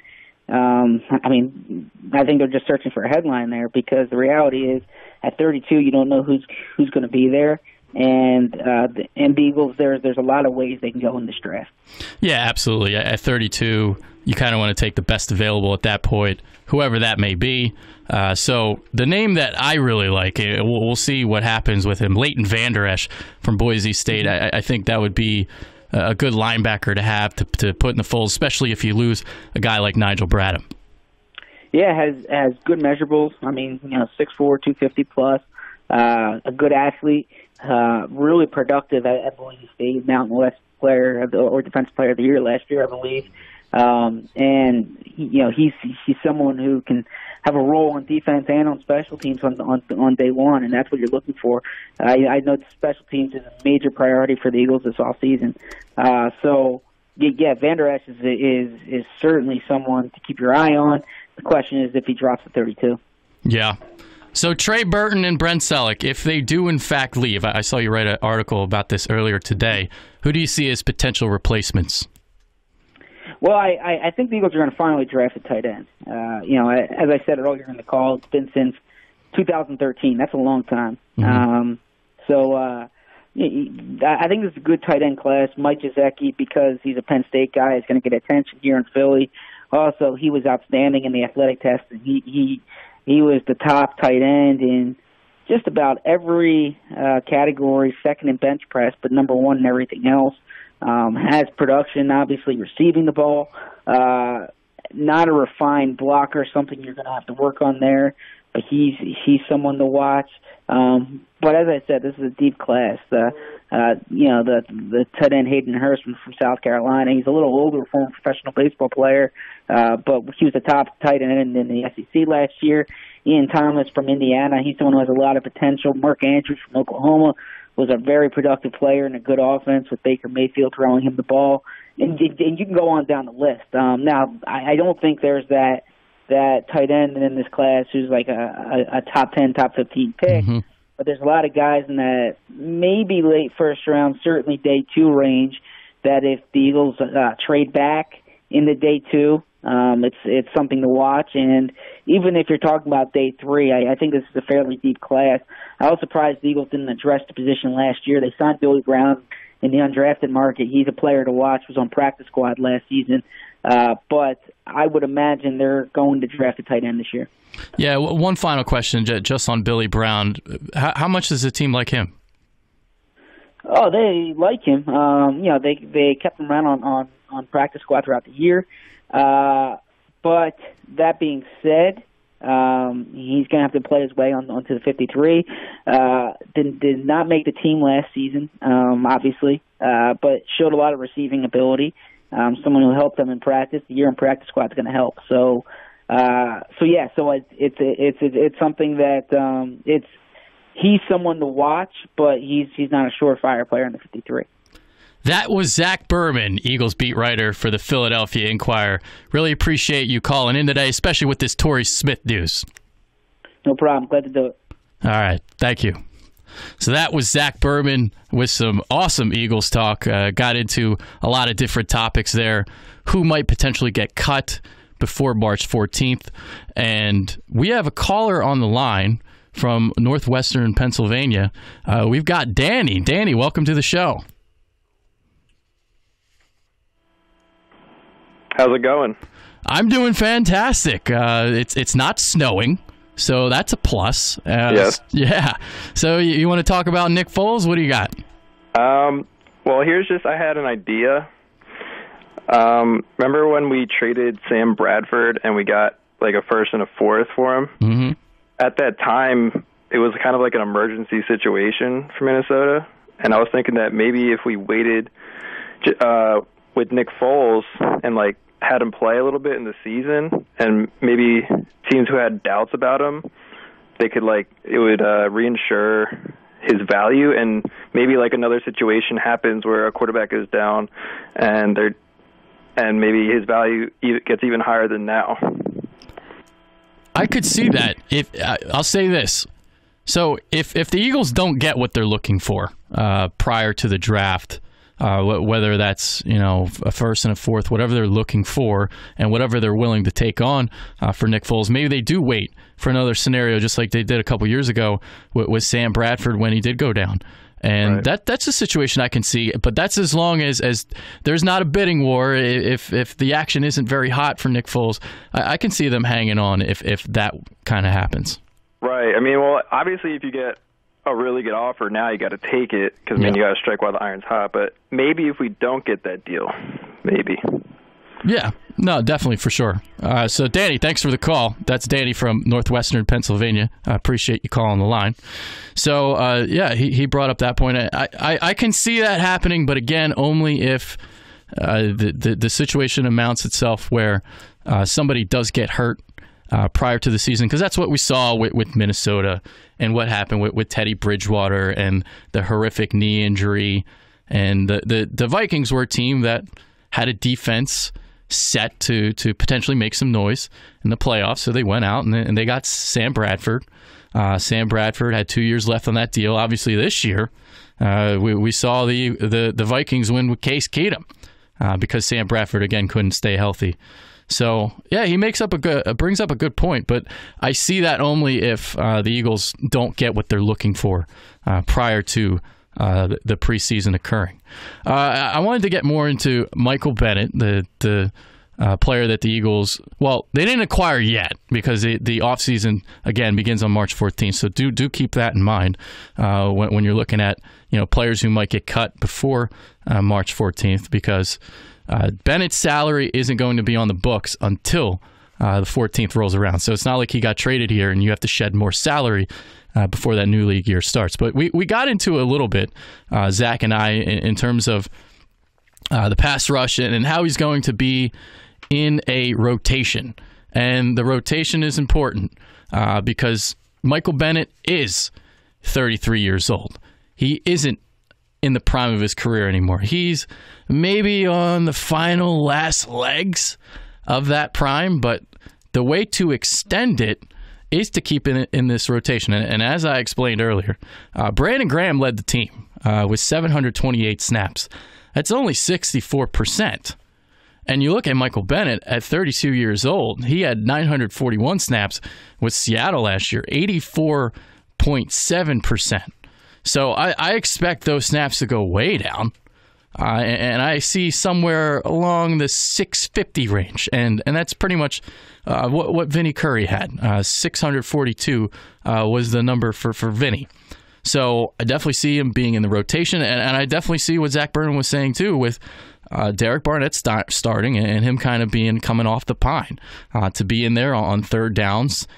I mean, I think they're just searching for a headline there, because the reality is at 32 you don't know who's going to be there. And the Eagles, there's a lot of ways they can go in this draft. Yeah, absolutely. At 32, you kind of want to take the best available at that point, whoever that may be. So the name that I really like, we'll see what happens with him, Leighton Vander Esch from Boise State. I think that would be a good linebacker to have to put in the fold, especially if you lose a guy like Nigel Bradham. Yeah, has good measurables. I mean, 6'4", 250 plus, a good athlete. Really productive at Boise State, Mountain West player or defensive player of the year last year, I believe. And he's someone who can have a role on defense and on special teams on day one, and that's what you're looking for. I know special teams is a major priority for the Eagles this offseason. So Van Der Esch is certainly someone to keep your eye on. The question is if he drops to 32. Yeah. So Trey Burton and Brent Selleck, if they do in fact leave, I saw you write an article about this earlier today. Who do you see as potential replacements? Well, I think the Eagles are going to finally draft a tight end. As I said earlier in the call, it's been since 2013. That's a long time. Mm-hmm. I think this is a good tight end class. Mike Gesicki, because he's a Penn State guy, is going to get attention here in Philly. Also, he was outstanding in the athletic test. He was the top tight end in just about every category, second in bench press, but number one in everything else. Has production, obviously, receiving the ball. Not a refined blocker, something you're going to have to work on there. But he's someone to watch. But as I said, this is a deep class. The tight end Hayden Hurst from South Carolina. He's a little older, former professional baseball player, but he was the top tight end in the SEC last year. Ian Thomas from Indiana. He's someone who has a lot of potential. Mark Andrews from Oklahoma was a very productive player in a good offense with Baker Mayfield throwing him the ball. And you can go on down the list. Now, I don't think there's that tight end in this class who's like a top 10, top 15 pick. Mm-hmm. But there's a lot of guys in that maybe late first round, certainly day 2 range, that if the Eagles trade back in the day 2, it's something to watch. And even if you're talking about day 3, I think this is a fairly deep class. I was surprised the Eagles didn't address the position last year. They signed Billy Brown in the undrafted market. He's a player to watch, was on practice squad last season. But I would imagine they're going to draft a tight end this year. Yeah, one final question just on Billy Brown. How much does the team like him? Oh, they like him. They kept him around on practice squad throughout the year. But that being said, he's going to have to play his way onto the 53. Did not make the team last season, obviously, but showed a lot of receiving ability. Someone who helped them in practice. The year in practice squad is going to help. So it's something that he's someone to watch, but he's not a surefire player in the 53. That was Zach Berman, Eagles beat writer for the Philadelphia Inquirer. Really appreciate you calling in today, especially with this Torrey Smith news. No problem. Glad to do it. All right. Thank you. So that was Zach Berman with some awesome Eagles talk. Got into a lot of different topics there. Who might potentially get cut before March 14th. And we have a caller on the line from northwestern Pennsylvania. We've got Danny. Danny, welcome to the show. How's it going? I'm doing fantastic. It's not snowing, so that's a plus. Yes. Yeah. So you want to talk about Nick Foles? What do you got? Well, I had an idea. Remember when we traded Sam Bradford and we got like a first and a fourth for him? Mm-hmm. At that time, it was kind of like an emergency situation for Minnesota, and I was thinking that maybe if we waited with Nick Foles and like had him play a little bit in the season, and maybe teams who had doubts about him, it would reinsure his value, and maybe like another situation happens where a quarterback is down and maybe his value gets even higher than now. I could see that. I'll say this. So if the Eagles don't get what they're looking for prior to the draft, whether that's a first and a fourth, whatever they're looking for, and whatever they're willing to take on for Nick Foles, maybe they do wait for another scenario, just like they did a couple years ago with Sam Bradford when he did go down. And right. That's a situation I can see, but that's as long as there's not a bidding war. If the action isn't very hot for Nick Foles, I can see them hanging on if that kind of happens. Right. I mean, well, obviously, if you get a really good offer now, you got to take it because you got to strike while the iron's hot. But maybe if we don't get that deal, maybe. Yeah. No, definitely, for sure. So, Danny, thanks for the call. That's Danny from northwestern Pennsylvania. I appreciate you calling the line. So, he brought up that point. I can see that happening, but again, only if the situation amounts itself where somebody does get hurt prior to the season, because that's what we saw with Minnesota and what happened with Teddy Bridgewater and the horrific knee injury. And the Vikings were a team that had a defense set to potentially make some noise in the playoffs. So they went out and they got Sam Bradford. Sam Bradford had 2 years left on that deal. Obviously, this year we saw the Vikings win with Case Keenum because Sam Bradford again couldn't stay healthy. So yeah, he brings up a good point. But I see that only if the Eagles don't get what they're looking for prior to the preseason occurring. I wanted to get more into Michael Bennett, the player that the Eagles, well, they didn't acquire yet because the offseason, again, begins on March 14th. So do keep that in mind when you're looking at players who might get cut before March 14th, because Bennett's salary isn't going to be on the books until the 14th rolls around. So it's not like he got traded here and you have to shed more salary before that new league year starts. But we got into a little bit, Zach and I, in terms of the pass rush and how he's going to be in a rotation. And the rotation is important because Michael Bennett is 33 years old. He isn't in the prime of his career anymore. He's maybe on the final last legs of that prime, but the way to extend it is to keep it in this rotation. And as I explained earlier, Brandon Graham led the team with 728 snaps. That's only 64%. And you look at Michael Bennett at 32 years old, he had 941 snaps with Seattle last year, 84.7%. So I expect those snaps to go way down. And I see somewhere along the 650 range. And that's pretty much what Vinny Curry had. 642 was the number for Vinny. So I definitely see him being in the rotation. And I definitely see what Zach Berman was saying, too, with Derek Barnett starting and him kind of coming off the pine to be in there on third downs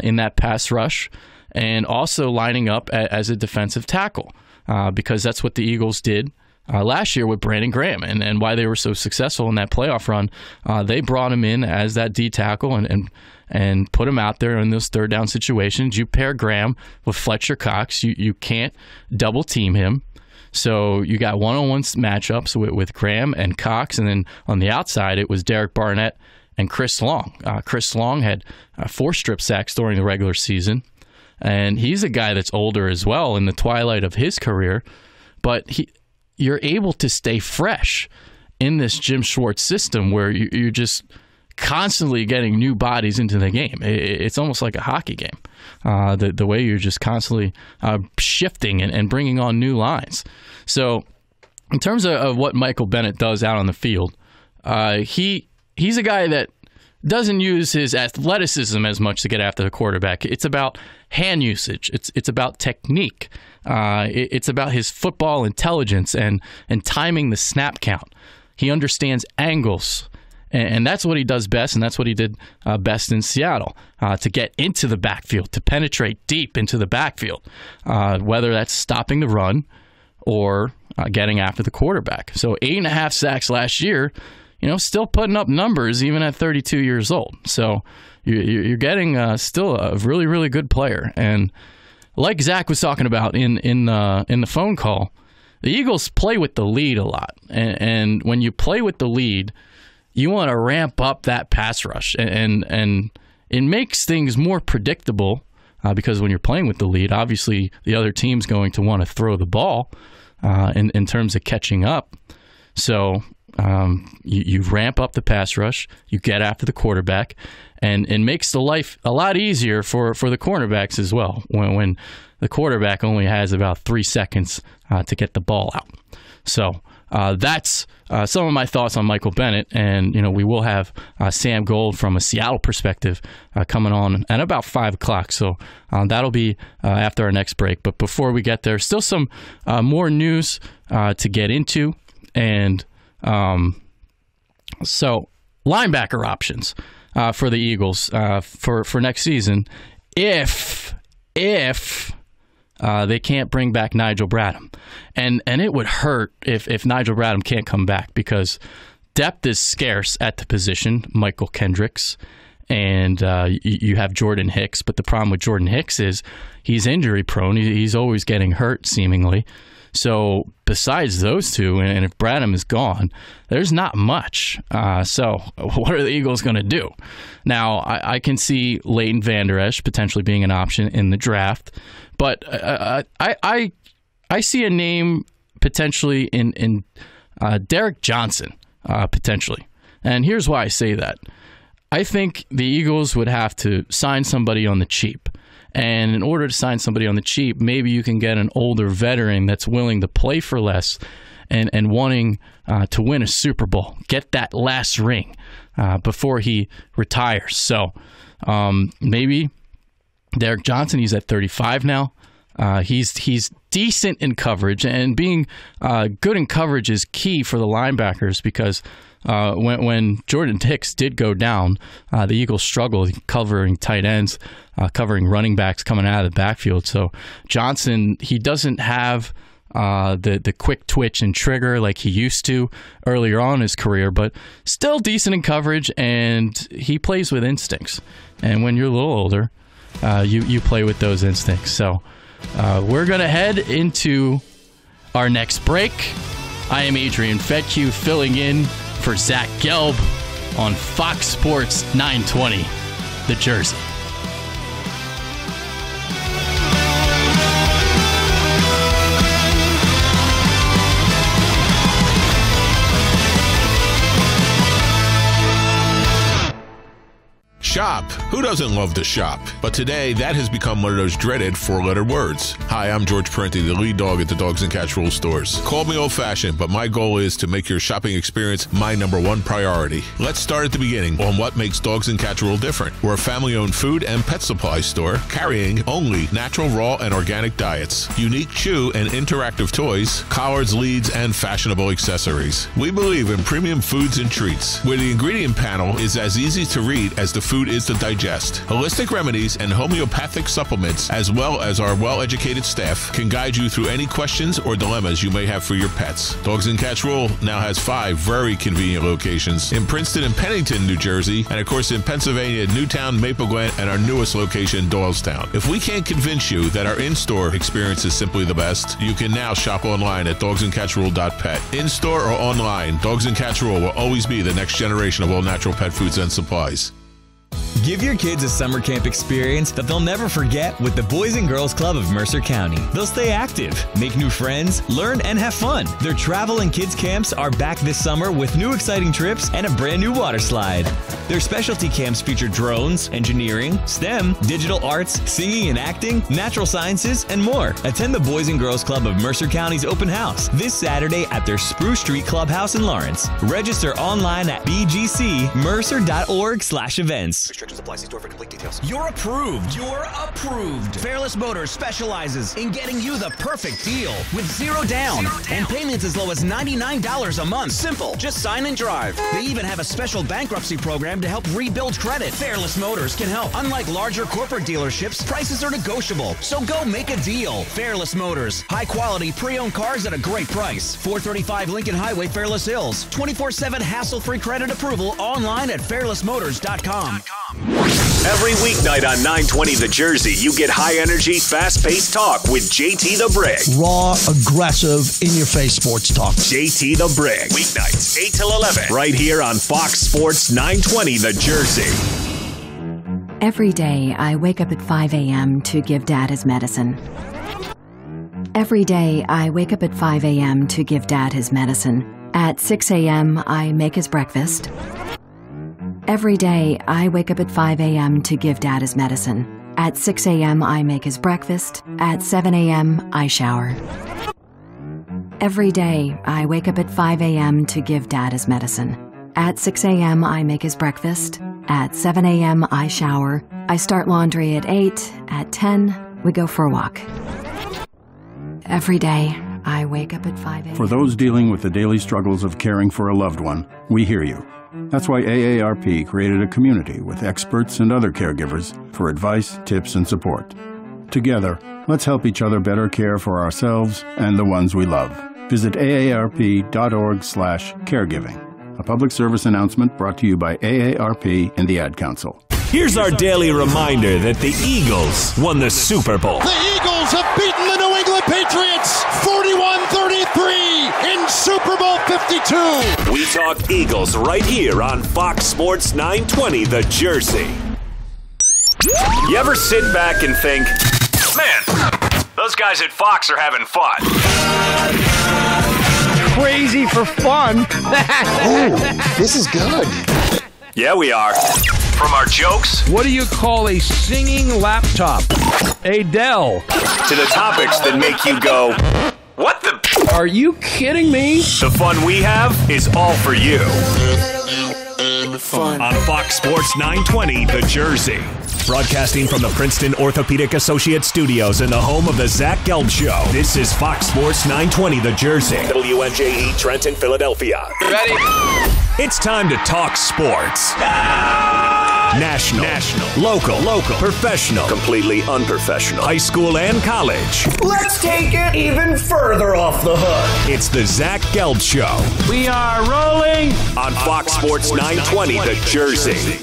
in that pass rush, and also lining up as a defensive tackle because that's what the Eagles did last year with Brandon Graham, and why they were so successful in that playoff run. They brought him in as that D tackle and put him out there in those third down situations. You pair Graham with Fletcher Cox, you can't double team him. So you got one-on-one matchups with Graham and Cox, and then on the outside it was Derek Barnett and Chris Long. Chris Long had 4 strip sacks during the regular season, and he's a guy that's older as well, in the twilight of his career, but you're able to stay fresh in this Jim Schwartz system where you're just constantly getting new bodies into the game. It's almost like a hockey game, the way you're just constantly shifting and bringing on new lines. So in terms of what Michael Bennett does out on the field, he's a guy that doesn't use his athleticism as much to get after the quarterback. It's about hand usage. It's about technique. It's about his football intelligence and timing the snap count. He understands angles. And that's what he does best, and that's what he did best in Seattle, to get into the backfield, to penetrate deep into the backfield, whether that's stopping the run or getting after the quarterback. So 8.5 sacks last year, still putting up numbers even at 32 years old. So you're getting still a really, really good player. And like Zach was talking about in the phone call, the Eagles play with the lead a lot. And when you play with the lead, you want to ramp up that pass rush, and it makes things more predictable because when you're playing with the lead, obviously the other team's going to want to throw the ball in terms of catching up. So you ramp up the pass rush, you get after the quarterback, and it makes the life a lot easier for the cornerbacks as well when the quarterback only has about 3 seconds to get the ball out. So that's some of my thoughts on Michael Bennett, and we will have Sam Gold from a Seattle perspective coming on at about 5 o'clock. So that'll be after our next break. But before we get there, still some more news to get into, and so linebacker options for the Eagles for next season if they can't bring back Nigel Bradham. And it would hurt if Nigel Bradham can't come back, because depth is scarce at the position, Michael Kendricks. and you have Jordan Hicks. But the problem with Jordan Hicks is he's injury prone. He's always getting hurt, seemingly. So besides those two, and if Bradham is gone, there's not much. So what are the Eagles going to do? Now, I can see Leighton Vander Esch potentially being an option in the draft, but I see a name potentially in Derek Johnson, potentially. And here's why I say that. I think the Eagles would have to sign somebody on the cheap. And in order to sign somebody on the cheap, maybe you can get an older veteran that's willing to play for less and wanting to win a Super Bowl, get that last ring before he retires. So maybe Derek Johnson, he's at 35 now. He's decent in coverage, and being good in coverage is key for the linebackers because when Jordan Hicks did go down, the Eagles struggled covering tight ends, covering running backs coming out of the backfield. So Johnson, he doesn't have the quick twitch and trigger like he used to earlier on in his career, but still decent in coverage, and he plays with instincts. And when you're a little older, you play with those instincts. So we're going to head into our next break. I am Adrian Fedkiw, filling in for Zach Gelb on Fox Sports 920, The Jersey. Shop. Who doesn't love to shop? But today, that has become one of those dreaded four-letter words. Hi, I'm George Parenti, the lead dog at the Dogs and Cats Rules stores. Call me old-fashioned, but my goal is to make your shopping experience my number one priority. Let's start at the beginning on what makes Dogs and Cats Rule different. We're a family-owned food and pet supply store carrying only natural, raw, and organic diets, unique chew and interactive toys, collards, leads, and fashionable accessories. We believe in premium foods and treats, where the ingredient panel is as easy to read as the food is to digest. Holistic remedies and homeopathic supplements, as well as our well-educated staff, can guide you through any questions or dilemmas you may have for your pets. Dogs and Cats Rule now has 5 very convenient locations in Princeton and Pennington, New Jersey, and of course in Pennsylvania, Newtown, Maple Glen, and our newest location, Doylestown. If we can't convince you that our in-store experience is simply the best, you can now shop online at dogsandcatsrule.pet. In-store or online, Dogs and Cats Rule will always be the next generation of all-natural pet foods and supplies. Give your kids a summer camp experience that they'll never forget with the Boys and Girls Club of Mercer County. They'll stay active, make new friends, learn, and have fun. Their travel and kids camps are back this summer with new exciting trips and a brand new water slide. Their specialty camps feature drones, engineering, STEM, digital arts, singing and acting, natural sciences, and more. Attend the Boys and Girls Club of Mercer County's open house this Saturday at their Spruce Street Clubhouse in Lawrence. Register online at bgcmercer.org/events. Restrictions apply. See store for complete details. You're approved. You're approved. Fairless Motors specializes in getting you the perfect deal with zero down and payments as low as $99 a month. Simple. Just sign and drive. They even have a special bankruptcy program to help rebuild credit. Fairless Motors can help. Unlike larger corporate dealerships, prices are negotiable. So go make a deal. Fairless Motors. High quality pre-owned cars at a great price. 435 Lincoln Highway, Fairless Hills. 24/7 hassle-free credit approval online at fairlessmotors.com. Every weeknight on 920 The Jersey, you get high-energy, fast-paced talk with JT the Brick. Raw, aggressive, in-your-face sports talk. JT the Brick. Weeknights, 8 till 11. Right here on Fox Sports 920 The Jersey. Every day, I wake up at 5 a.m. to give Dad his medicine. Every day, I wake up at 5 a.m. to give Dad his medicine. At 6 a.m., I make his breakfast. Every day, I wake up at 5 a.m. to give Dad his medicine. At 6 a.m., I make his breakfast. At 7 a.m., I shower. Every day, I wake up at 5 a.m. to give Dad his medicine. At 6 a.m., I make his breakfast. At 7 a.m., I shower. I start laundry at 8. At 10, we go for a walk. Every day, I wake up at 5 a.m. For those dealing with the daily struggles of caring for a loved one, we hear you. That's why AARP created a community with experts and other caregivers for advice, tips, and support. Together, let's help each other better care for ourselves and the ones we love. Visit aarp.org/caregiving. A public service announcement brought to you by AARP and the Ad Council. Here's our daily reminder that the Eagles won the Super Bowl. The Eagles have beaten the New England Patriots 41-33 in Super Bowl 52. We talk Eagles right here on Fox Sports 920, The Jersey. You ever sit back and think, man, those guys at Fox are having fun? Crazy for fun. Ooh, this is good. Yeah, we are. From our jokes. What do you call a singing laptop? A Dell. To the topics that make you go, what the? Are you kidding me? The fun we have is all for you. Fun. On Fox Sports 920, The Jersey. Broadcasting from the Princeton Orthopedic Associates Studios in the home of the Zach Gelb Show. This is Fox Sports 920, The Jersey. WNJE, Trenton, Philadelphia. Ready? It's time to talk sports. National, local, professional, completely unprofessional, high school and college. Let's take it even further off the hook. It's the Zach Gelb Show. We are rolling on Fox Sports 920, The Jersey.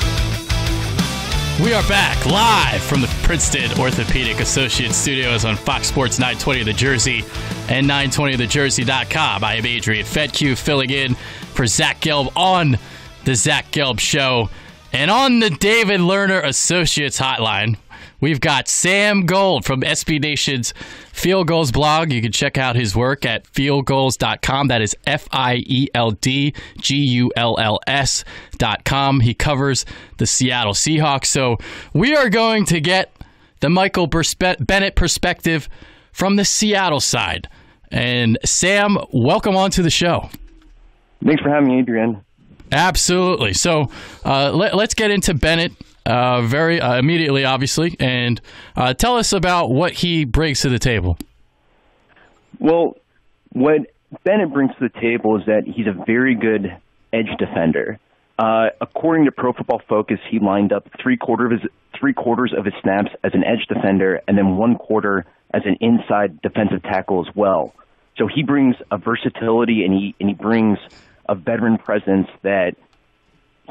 We are back live from the Princeton Orthopedic Associates Studios on Fox Sports 920 The Jersey and 920thejersey.com. I am Adrian Fedkiw filling in for Zach Gelb on the Zach Gelb Show. And on the David Lerner Associates hotline, we've got Sam Gold from SB Nation's Field Goals blog. You can check out his work at fieldgoals.com. That is FIELDGULLS.com. He covers the Seattle Seahawks. So we are going to get the Michael Bennett perspective from the Seattle side. And Sam, welcome on to the show. Thanks for having me, Adrian. Absolutely. So let's get into Bennett very immediately, obviously, and tell us about what he brings to the table. Well, what Bennett brings to the table is that he's a very good edge defender. According to Pro Football Focus, he lined up three quarters of his snaps as an edge defender, and then 1 quarter as an inside defensive tackle as well. So he brings a versatility, and he brings a veteran presence that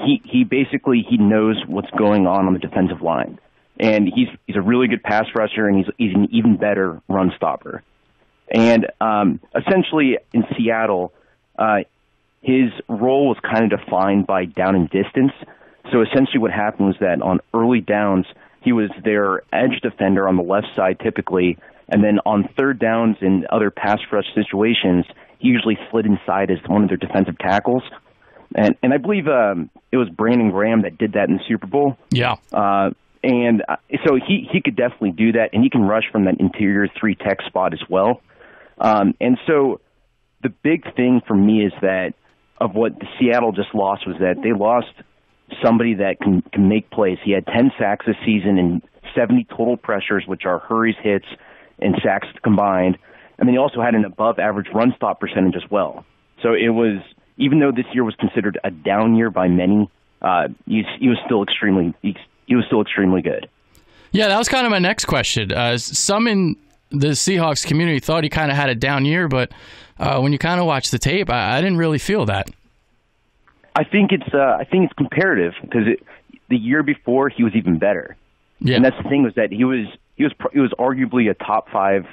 he basically knows what's going on the defensive line, and he's a really good pass rusher, and he's an even better run stopper. And essentially in Seattle, his role was kind of defined by down and distance. So essentially what happened was that on early downs, he was their edge defender on the left side typically, and then on third downs and other pass rush situations, he usually slid inside as one of their defensive tackles. And I believe it was Brandon Graham that did that in the Super Bowl. Yeah. And so he could definitely do that, and he can rush from that interior 3-tech spot as well. And so the big thing for me is that of what the Seattle just lost was that they lost somebody that can make plays. He had 10 sacks this season and 70 total pressures, which are hurries, hits, and sacks combined. And then he also had an above-average run-stop percentage as well. So it was, even though this year was considered a down year by many, he was still extremely good. Yeah, that was kind of my next question. Some in the Seahawks community thought he kind of had a down year, but when you kind of watch the tape, I didn't really feel that. I think it's comparative because the year before he was even better. Yeah. And that's the thing was that he was arguably a top 5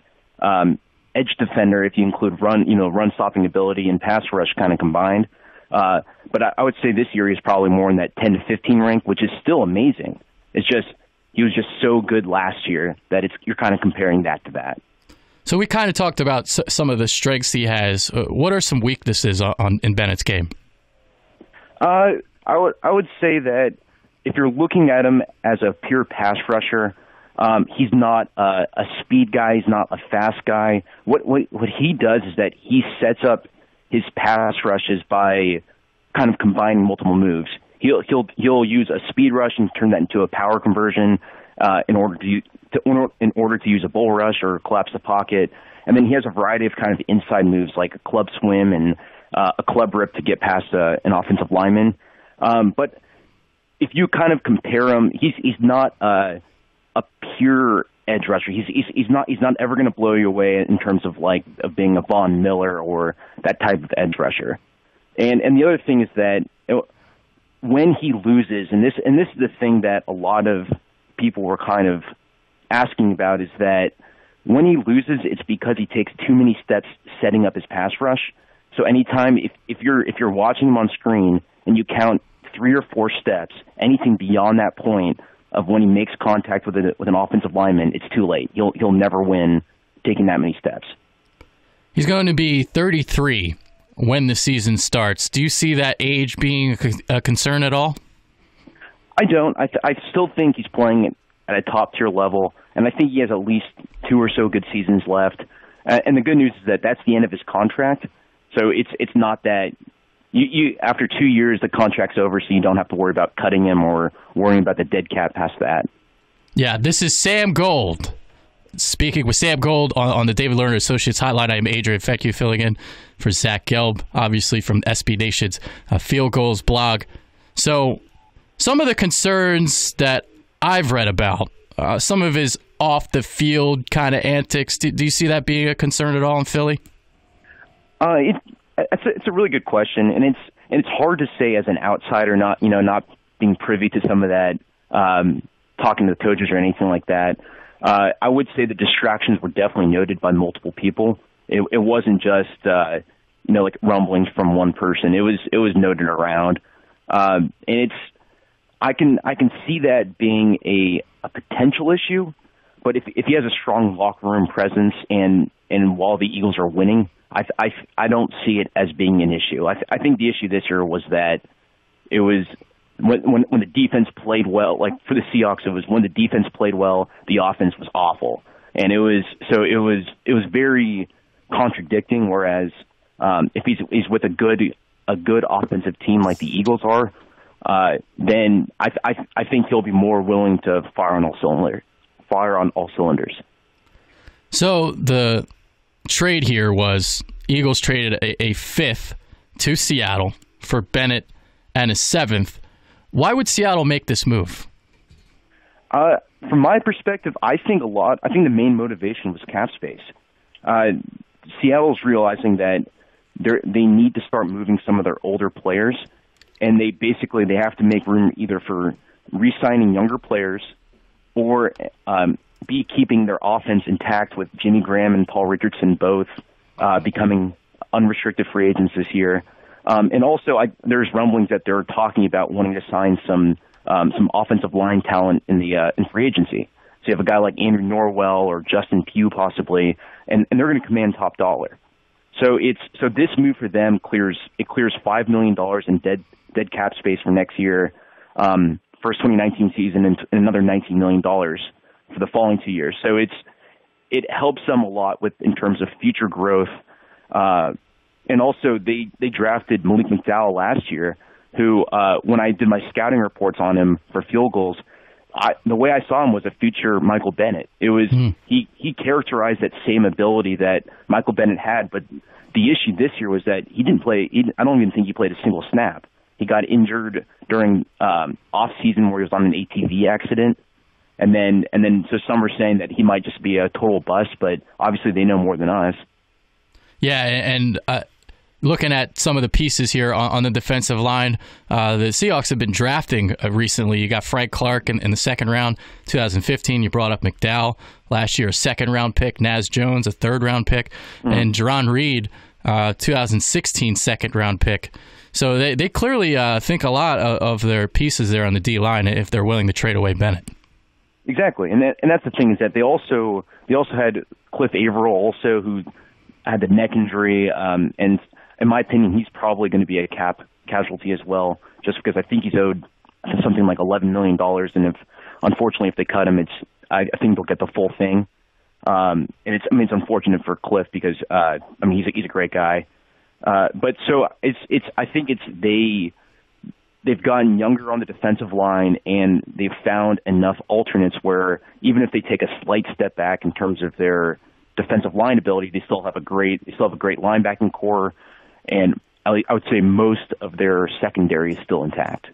edge defender if you include run stopping ability and pass rush kind of combined. But I would say this year he's probably more in that 10 to 15 rank, which is still amazing. It's just he was just so good last year that you're kind of comparing that to that. So we kind of talked about some of the strengths he has. What are some weaknesses in Bennett's game? I would say that if you're looking at him as a pure pass rusher, he's not a speed guy. He's not a fast guy. What he does is that he sets up his pass rushes by kind of combining multiple moves. He'll use a speed rush and turn that into a power conversion in order to use a bull rush or collapse the pocket. And then he has a variety of kind of inside moves like a club swim and a club rip to get past an offensive lineman. But if you kind of compare him, he's not a pure edge rusher. He's not ever going to blow you away in terms of being a Von Miller or that type of edge rusher. And the other thing is that when he loses, and this is the thing that a lot of people were kind of asking about, is that when he loses, it's because he takes too many steps setting up his pass rush. So anytime, if you're watching him on screen and you count 3 or 4 steps, anything beyond that point of when he makes contact with an offensive lineman, it's too late. He'll never win taking that many steps. He's going to be 33 when the season starts. Do you see that age being a concern at all? I don't. I still think he's playing at a top-tier level, and I think he has at least 2 or so good seasons left. And the good news is that that's the end of his contract. So it's not that you after 2 years the contract's over, so you don't have to worry about cutting him or worrying about the dead cap past that. Yeah, this is Sam Gold. Speaking with Sam Gold on the David Lerner Associates Hotline, I'm Adrian Fedkiw filling in for Zach Gelb, obviously from SB Nation's Field Goals blog. So some of the concerns that I've read about, some of his off-the-field kind of antics, do you see that being a concern at all in Philly? It's a really good question, and it's hard to say as an outsider, not being privy to some of that, talking to the coaches or anything like that. I would say the distractions were definitely noted by multiple people. It wasn't just like rumblings from one person. It was noted around, and I can see that being a potential issue. But if he has a strong locker room presence and while the Eagles are winning, I don't see it as being an issue. I think the issue this year was that it was when the defense played well. Like for the Seahawks, it was when the defense played well, the offense was awful, and it was very contradicting. Whereas if he's with a good offensive team like the Eagles are, then I think he'll be more willing to fire on all cylinders. So the trade here was Eagles traded a 5th to Seattle for Bennett and a 7th. Why would Seattle make this move? From my perspective, I think the main motivation was cap space. Seattle's realizing that they need to start moving some of their older players, and they have to make room either for re-signing younger players or be keeping their offense intact with Jimmy Graham and Paul Richardson both becoming unrestricted free agents this year. And also, there's rumblings that they're talking about wanting to sign some offensive line talent in free agency. So you have a guy like Andrew Norwell or Justin Pugh possibly, and they're going to command top dollar. So this move for them clears $5 million in dead cap space for next year, first 2019 season, and another $19 million for the following 2 years. So it helps them a lot in terms of future growth. And also, they drafted Malik McDowell last year, who, when I did my scouting reports on him for field goals, the way I saw him was a future Michael Bennett. It was he characterized that same ability that Michael Bennett had, but the issue this year was that he didn't play. I don't even think he played a single snap. He got injured during off season where he was on an ATV accident, and then so some are saying that he might just be a total bust, but obviously they know more than us. Yeah, and looking at some of the pieces here on the defensive line, the Seahawks have been drafting recently. You got Frank Clark in the second round, 2015. You brought up McDowell last year, a second-round pick. Naz Jones, a third-round pick. And Jerron Reed, 2016 second-round pick. So they clearly think a lot of their pieces there on the D-line if they're willing to trade away Bennett. Exactly, and that's the thing is that they also had Cliff Averill also, who had the neck injury, and in my opinion, he's probably going to be a cap casualty as well, just because I think he's owed something like $11 million, and unfortunately if they cut him, I think they'll get the full thing. And it's unfortunate for Cliff because he's a great guy, but so I think they've gotten younger on the defensive line, and they've found enough alternates where even if they take a slight step back in terms of their defensive line ability, they still have a great linebacking core, and I would say most of their secondary is still intact.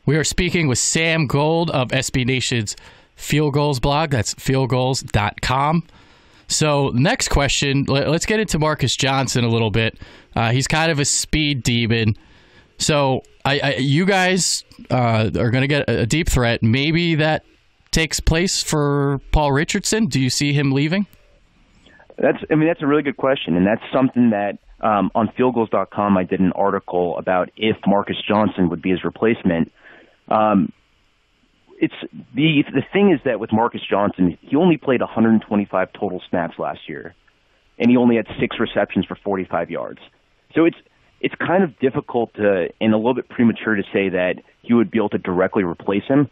We are speaking with Sam Gold of SB Nation's Field Goals blog. That's fieldgoals.com. So next question, let's get into Marcus Johnson a little bit. He's kind of a speed demon. So you guys are going to get a deep threat. Maybe that takes place for Paul Richardson. Do you see him leaving? That's a really good question, and that's something that on fieldgoals.com I did an article about if Marcus Johnson would be his replacement. It's the thing is that with Marcus Johnson, he only played 125 total snaps last year, and he only had 6 receptions for 45 yards. So it's kind of difficult to, and a little bit premature to say that he would be able to directly replace him.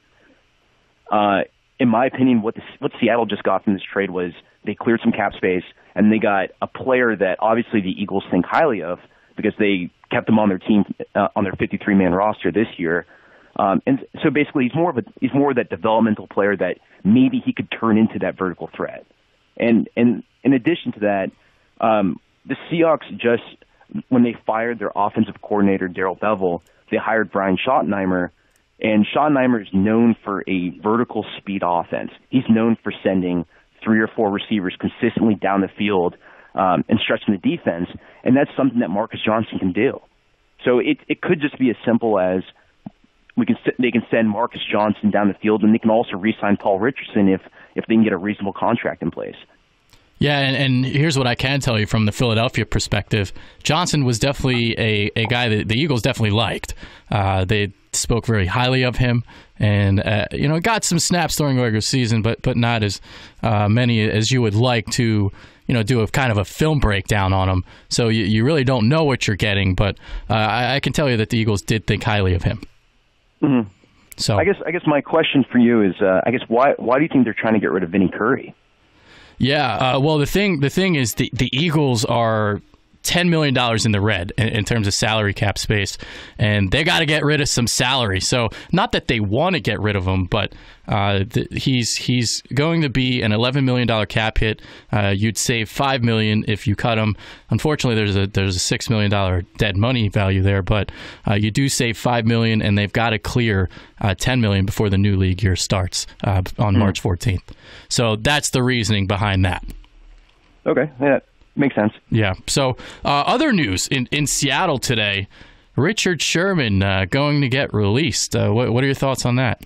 In my opinion, what Seattle just got from this trade was they cleared some cap space, and they got a player that obviously the Eagles think highly of because they kept him on their team, on their 53-man roster this year. And so basically he's more of that developmental player that maybe he could turn into that vertical threat. And in addition to that, the Seahawks just, when they fired their offensive coordinator, Daryl Bevell, they hired Brian Schottenheimer, and Schottenheimer is known for a vertical speed offense. He's known for sending 3 or 4 receivers consistently down the field and stretching the defense, and that's something that Marcus Johnson can do. So it could just be as simple as they can send Marcus Johnson down the field, and they can also re-sign Paul Richardson if they can get a reasonable contract in place. Yeah, and here's what I can tell you from the Philadelphia perspective. Johnson was definitely a guy that the Eagles definitely liked. They spoke very highly of him, and got some snaps during the regular season, but not as many as you would like to do a kind of a film breakdown on him. So you really don't know what you're getting, but I can tell you that the Eagles did think highly of him. Mm-hmm. So I guess my question for you is, why do you think they're trying to get rid of Vinny Curry? Yeah, well, the thing is the Eagles are $10 million in the red in terms of salary cap space, and they got to get rid of some salary. So not that they want to get rid of him, but he's going to be an $11 million cap hit. You'd save $5 million if you cut him. Unfortunately, there's a $6 million dead money value there, but you do save $5 million, and they've got to clear $10 million before the new league year starts on March 14th. So that's the reasoning behind that. Okay, yeah. Makes sense. Yeah. So other news in Seattle today, Richard Sherman going to get released. What are your thoughts on that?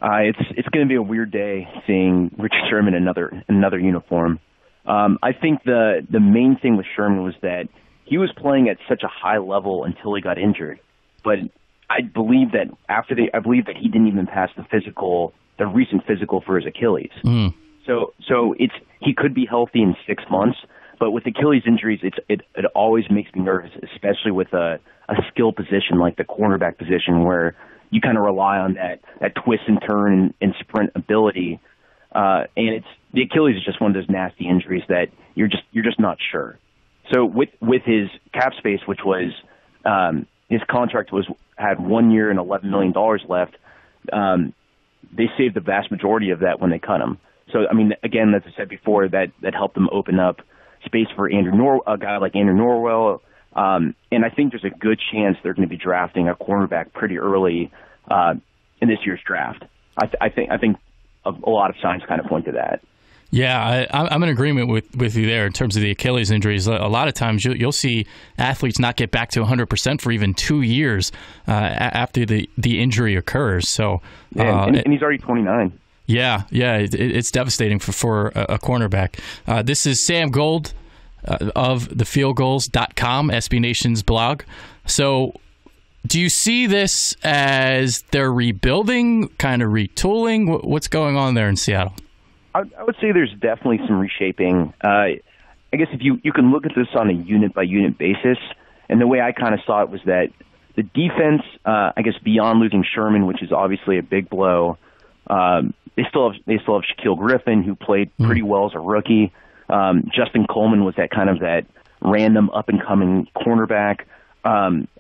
It's going to be a weird day seeing Richard Sherman in another uniform. I think the main thing with Sherman was that he was playing at such a high level until he got injured. But I believe that he didn't even pass the recent physical for his Achilles. Mm. So he could be healthy in 6 months. But with Achilles injuries, it always makes me nervous, especially with a skill position like the cornerback position, where you kind of rely on that twist and turn and sprint ability. And the Achilles is just one of those nasty injuries that you're just not sure. So with his cap space, which was his contract had 1 year and $11 million left, they saved the vast majority of that when they cut him. So I mean, again, as I said before, that helped them open up space for a guy like Andrew Norwell, and I think there's a good chance they're going to be drafting a cornerback pretty early in this year's draft. I think a lot of signs kind of point to that. Yeah, I'm in agreement with you there in terms of the Achilles injuries. A lot of times you'll see athletes not get back to 100% for even 2 years after the injury occurs. So, and he's already 29. Yeah, it's devastating for a cornerback. This is Sam Gold of thefieldgoals.com, SB Nation's blog. So do you see this as they're rebuilding, kind of retooling? What's going on there in Seattle? I would say there's definitely some reshaping. I guess if you can look at this on a unit-by-unit basis, and the way I kind of saw it was that the defense, I guess beyond losing Sherman, which is obviously a big blow, They still have Shaquille Griffin, who played pretty well as a rookie. Justin Coleman was that random up and coming cornerback.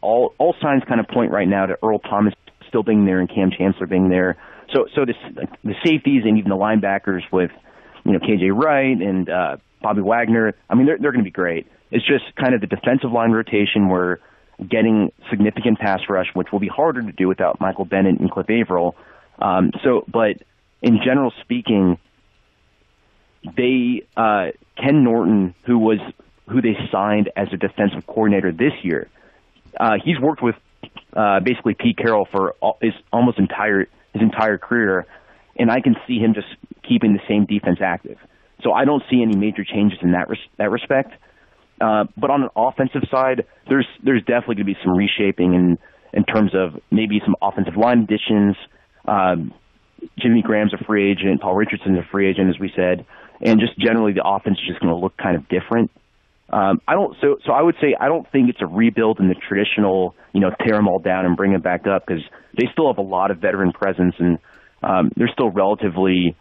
All signs kind of point right now to Earl Thomas still being there and Cam Chancellor being there. So the safeties and even the linebackers with KJ Wright and Bobby Wagner. I mean, they're going to be great. It's just kind of the defensive line rotation where getting significant pass rush, which will be harder to do without Michael Bennett and Cliff Averill. But in general speaking, Ken Norton, who they signed as a defensive coordinator this year, he's worked with basically Pete Carroll for his entire career, and I can see him just keeping the same defense active. So I don't see any major changes in that respect. But on an offensive side, there's definitely going to be some reshaping in terms of maybe some offensive line additions. Jimmy Graham's a free agent, Paul Richardson's a free agent, as we said, and just generally the offense is just going to look kind of different. I would say I don't think it's a rebuild in the traditional, tear them all down and bring them back up, because they still have a lot of veteran presence, and they're still relatively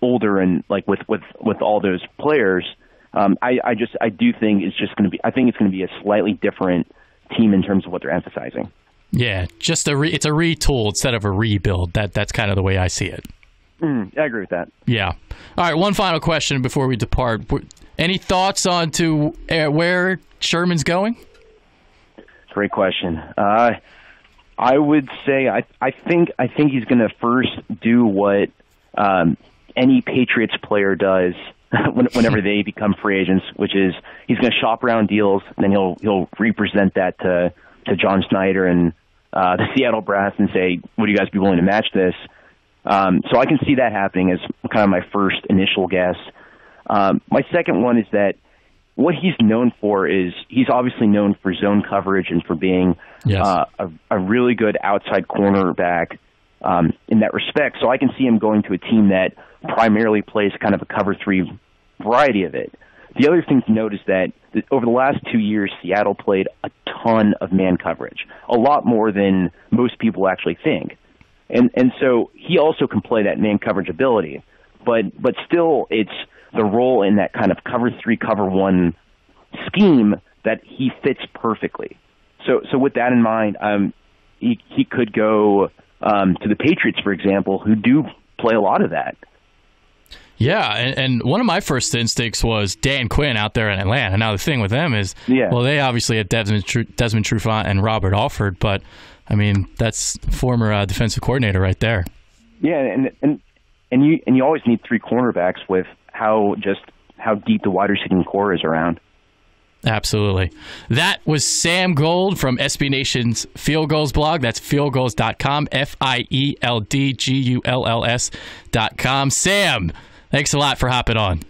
older, and like with all those players. I do think it's just going to be. I think it's going to be a slightly different team in terms of what they're emphasizing. Yeah, just it's a retool instead of a rebuild. That's kind of the way I see it. I agree with that. Yeah. All right. One final question before we depart. Any thoughts on to where Sherman's going? Great question. I would say I think he's going to first do what any Patriots player does whenever they become free agents, which is he's going to shop around deals, and then he'll represent that to John Schneider and the Seattle Brass and say, would you guys be willing to match this? So I can see that happening as kind of my first initial guess. My second one is that what he's known for is he's obviously known for zone coverage and for being a really good outside cornerback in that respect. So I can see him going to a team that primarily plays kind of a cover 3 variety of it. The other thing to note is that over the last 2 years, Seattle played a ton of man coverage, a lot more than most people actually think. And so he also can play that man coverage ability, but still it's the role in that kind of cover 3, cover 1 scheme that he fits perfectly. So with that in mind, he could go to the Patriots, for example, who do play a lot of that. Yeah, and one of my first instincts was Dan Quinn out there in Atlanta. Now, the thing with them is, well, they obviously had Desmond Trufant and Robert Alford, but, I mean, that's former defensive coordinator right there. Yeah, and you always need 3 cornerbacks with how deep the wide receiving core is around. Absolutely. That was Sam Gold from SB Nation's Field Goals blog. That's fieldgoals.com, FIELDGULLS.com. Sam, thanks a lot for hopping on.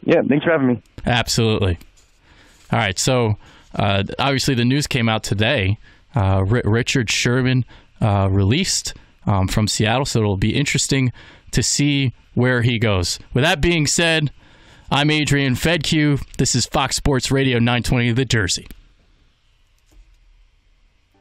Yeah, thanks for having me. Absolutely. All right, so obviously the news came out today. Richard Sherman released from Seattle, so it'll be interesting to see where he goes. With that being said, I'm Adrian Fedkiw. This is Fox Sports Radio 920 The Jersey.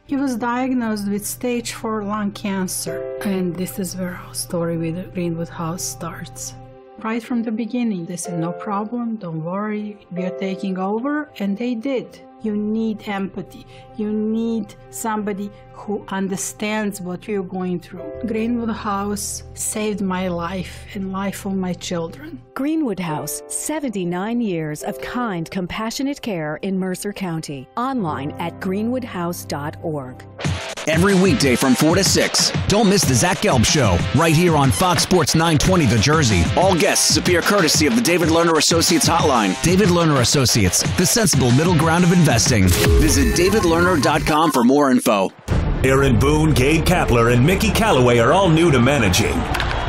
He was diagnosed with stage 4 lung cancer, and this is where our story with Greenwood House starts. Right from the beginning, they said, no problem, don't worry, we are taking over, and they did. You need empathy. You need somebody who understands what you're going through. Greenwood House saved my life and life of my children. Greenwood House, 79 years of kind, compassionate care in Mercer County. Online at greenwoodhouse.org. Every weekday from 4 to 6. Don't miss the Zach Gelb Show, right here on Fox Sports 920 The Jersey. All guests appear courtesy of the David Lerner Associates Hotline. David Lerner Associates, the sensible middle ground of investing. Visit davidlerner.com for more info. Aaron Boone, Gabe Kapler, and Mickey Callaway are all new to managing.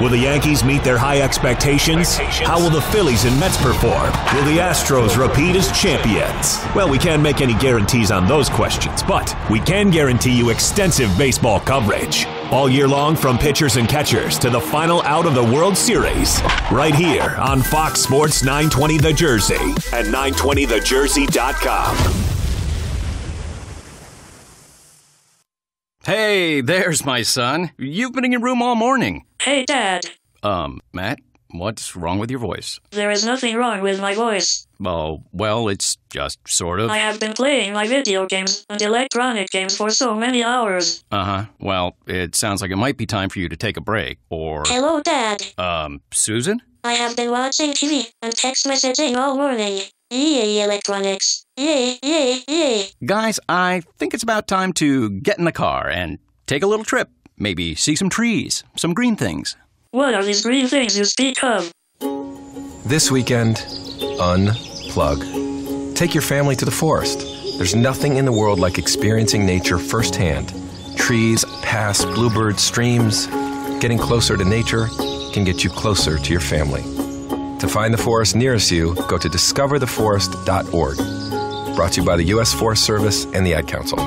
Will the Yankees meet their high expectations? How will the Phillies and Mets perform? Will the Astros repeat as champions? Well, we can't make any guarantees on those questions, but we can guarantee you extensive baseball coverage. All year long, from pitchers and catchers to the final out of the World Series. Right here on Fox Sports 920 The Jersey and 920thejersey.com. Hey, there's my son. You've been in your room all morning. Hey, Dad. Matt, what's wrong with your voice? There is nothing wrong with my voice. Oh, well, it's just sort of. I have been playing my video games and electronic games for so many hours. Uh-huh. Well, it sounds like it might be time for you to take a break, or... Hello, Dad. Susan? I have been watching TV and text messaging all morning. Yay, electronics. Yay, yay, yay. Guys, I think it's about time to get in the car and take a little trip. Maybe see some trees, some green things. What are these green things you speak of? This weekend, unplug. Take your family to the forest. There's nothing in the world like experiencing nature firsthand. trees, past bluebirds, streams, getting closer to nature can get you closer to your family. To find the forest nearest you, go to discovertheforest.org. Brought to you by the U.S. Forest Service and the Ad Council.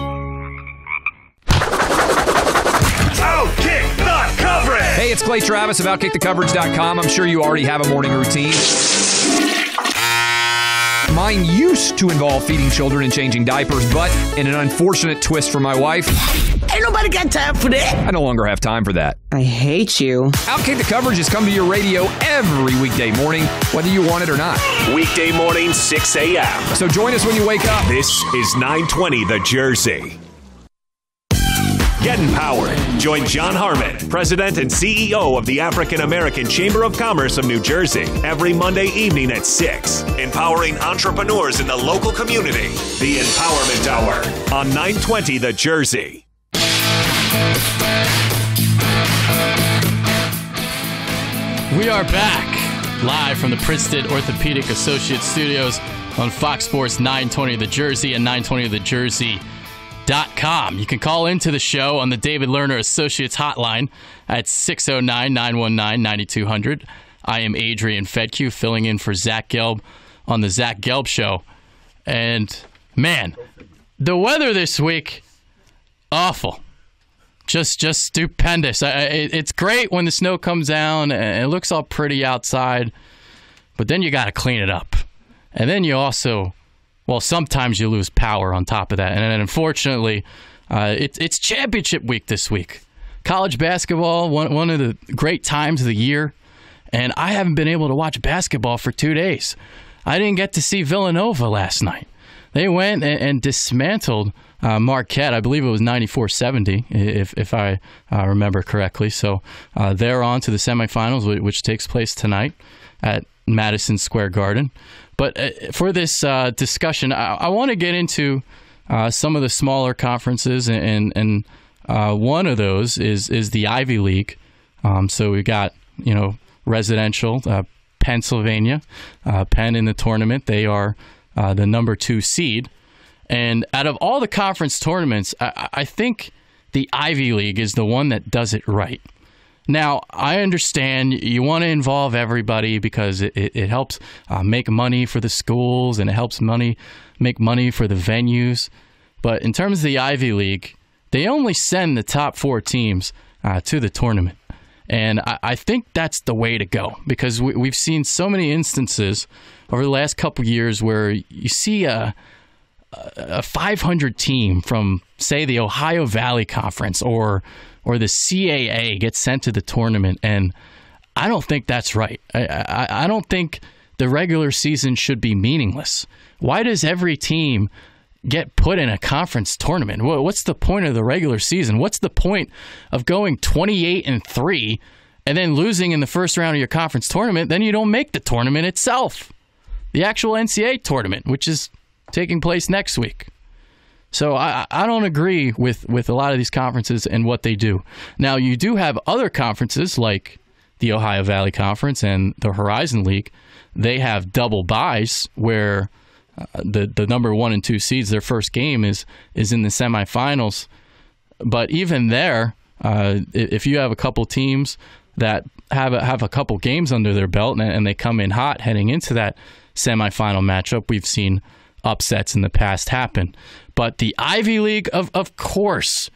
Outkick the coverage! Hey, it's Clay Travis of OutkickTheCoverage.com. I'm sure you already have a morning routine. Mine used to involve feeding children and changing diapers, but in an unfortunate twist for my wife, ain't nobody got time for that. I no longer have time for that. I hate you. Outkick the Coverage has come to your radio every weekday morning, whether you want it or not. Weekday morning, 6 a.m. So join us when you wake up. This is 920 The Jersey. Get empowered. Join John Harmon, President and CEO of the African American Chamber of Commerce of New Jersey, every Monday evening at 6. Empowering entrepreneurs in the local community. The Empowerment Hour on 920 The Jersey. We are back live from the Princeton Orthopedic Associates Studios on Fox Sports 920 The Jersey and 920thejersey.com. You can call into the show on the David Lerner Associates hotline at 609-919-9200. I am Adrian Fedkiw, filling in for Zach Gelb on the Zach Gelb Show. And, man, the weather this week, awful. Just stupendous. It's great when the snow comes down and it looks all pretty outside, but then you got to clean it up. And then you also... well, sometimes you lose power on top of that. And then, unfortunately, it's championship week this week. College basketball, one of the great times of the year. And I haven't been able to watch basketball for 2 days. I didn't get to see Villanova last night. They went and dismantled Marquette. I believe it was 94-70, if I remember correctly. So they're on to the semifinals, which takes place tonight at Madison Square Garden. But for this discussion, I want to get into some of the smaller conferences, and one of those is the Ivy League. So we got, residential, Pennsylvania, Penn in the tournament. They are the number 2 seed. And out of all the conference tournaments, I think the Ivy League is the one that does it right. Now, I understand you want to involve everybody because it helps make money for the schools and it helps make money for the venues. But in terms of the Ivy League, they only send the top 4 teams to the tournament. And I think that's the way to go because we've seen so many instances over the last couple of years where you see a 500 team from, say, the Ohio Valley Conference or the CAA gets sent to the tournament, and I don't think that's right. I don't think the regular season should be meaningless. Why does every team get put in a conference tournament? What's the point of the regular season? What's the point of going 28-3 and then losing in the first round of your conference tournament? Then you don't make the tournament itself, the actual NCAA tournament, which is taking place next week. So I don't agree with a lot of these conferences and what they do. Now, you do have other conferences like the Ohio Valley Conference and the Horizon League. They have double byes where the number 1 and 2 seeds, their first game is in the semifinals. But even there, if you have a couple teams that have a couple games under their belt and they come in hot heading into that semifinal matchup, we've seen upsets in the past happen. But the Ivy League, of course,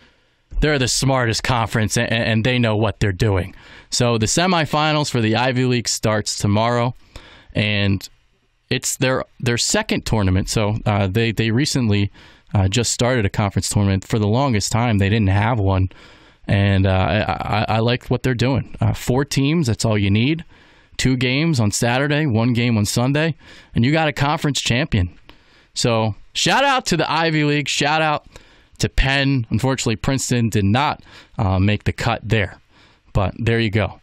they're the smartest conference and they know what they're doing. So the semifinals for the Ivy League starts tomorrow, and it's their second tournament. So they recently just started a conference tournament. For the longest time, they didn't have one, and I like what they're doing. 4 teams, that's all you need. 2 games on Saturday, 1 game on Sunday, and you got a conference champion. So shout out to the Ivy League. Shout out to Penn. Unfortunately, Princeton did not make the cut there. But there you go.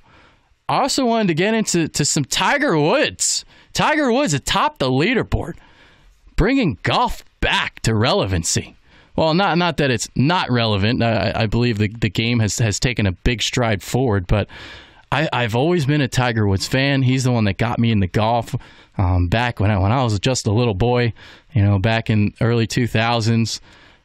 I also wanted to get into some Tiger Woods. Tiger Woods atop the leaderboard, bringing golf back to relevancy. Well, not that it's not relevant. I believe the game has taken a big stride forward, but I've always been a Tiger Woods fan. He's the one that got me into golf back when I was just a little boy, back in early 2000s.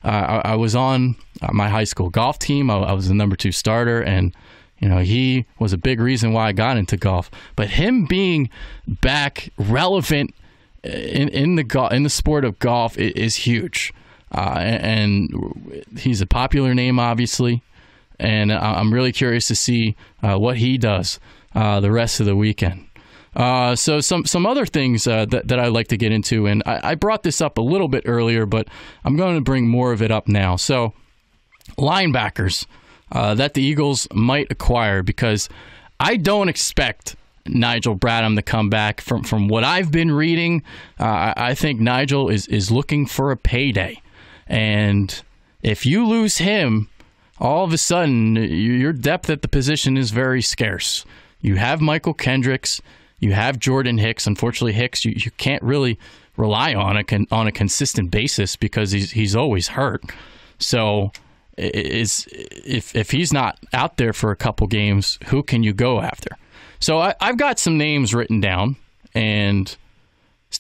I was on my high school golf team. I was the number 2 starter, and he was a big reason why I got into golf. But him being back relevant in the sport of golf is huge, and he's a popular name, obviously. And I'm really curious to see what he does the rest of the weekend. So some other things that I'd like to get into, and I brought this up a little bit earlier, but I'm going to bring more of it up now. So linebackers that the Eagles might acquire, because I don't expect Nigel Bradham to come back. From what I've been reading, I think Nigel is looking for a payday. And if you lose him, all of a sudden, your depth at the position is very scarce. You have Michael Kendricks. You have Jordan Hicks. Unfortunately, Hicks, you can't really rely on a consistent basis because he's always hurt. So if he's not out there for a couple games, who can you go after? So I've got some names written down, and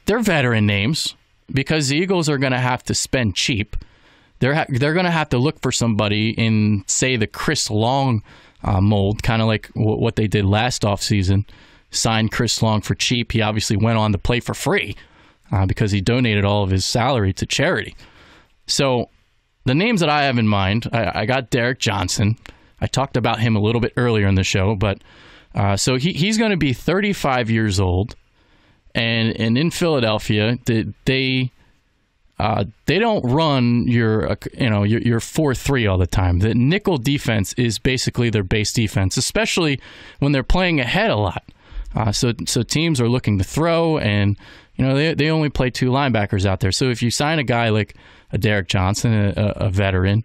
they're veteran names because the Eagles are going to have to spend cheap. They're going to have to look for somebody in, say, the Chris Long mold, kind of like what they did last offseason. Signed Chris Long for cheap. He obviously went on to play for free because he donated all of his salary to charity. So the names that I have in mind, I got Derek Johnson. I talked about him a little bit earlier in the show, but so he's going to be 35 years old, and in Philadelphia, they don't run your 4-3 all the time. The nickel defense is basically their base defense, especially when they're playing ahead a lot. So teams are looking to throw, and they only play 2 linebackers out there. So if you sign a guy like a Derek Johnson, a veteran,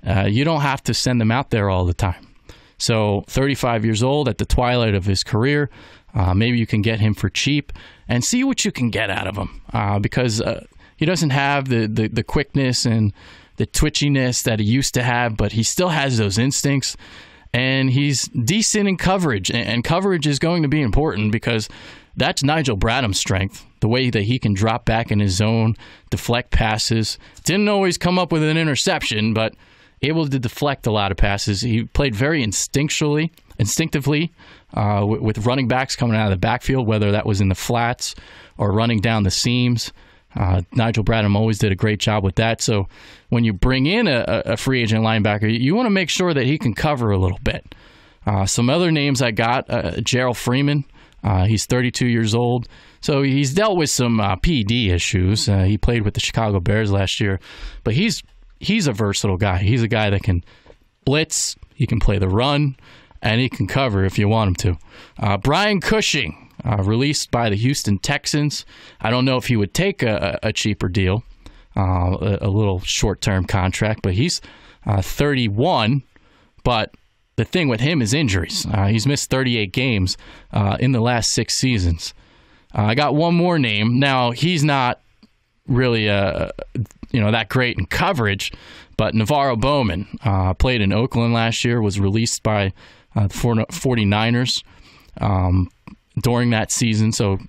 you don't have to send them out there all the time. So 35 years old at the twilight of his career, maybe you can get him for cheap and see what you can get out of him because he doesn't have the quickness and the twitchiness that he used to have, but he still has those instincts. And he's decent in coverage, and coverage is going to be important because that's Nigel Bradham's strength, the way that he can drop back in his zone, deflect passes. Didn't always come up with an interception, but able to deflect a lot of passes. He played very instinctively with running backs coming out of the backfield, whether that was in the flats or running down the seams. Nigel Bradham always did a great job with that. So when you bring in a free agent linebacker, you want to make sure that he can cover a little bit. Some other names I got, Gerald Freeman. He's 32 years old. So he's dealt with some PD issues. He played with the Chicago Bears last year. But he's a versatile guy. He's a guy that can blitz, he can play the run, and he can cover if you want him to. Brian Cushing. Released by the Houston Texans. I don't know if he would take a cheaper deal, a little short-term contract, but he's 31. But the thing with him is injuries. He's missed 38 games in the last 6 seasons. I got one more name. Now, he's not really that great in coverage, but Navarro Bowman played in Oakland last year, was released by the 49ers. During that season, so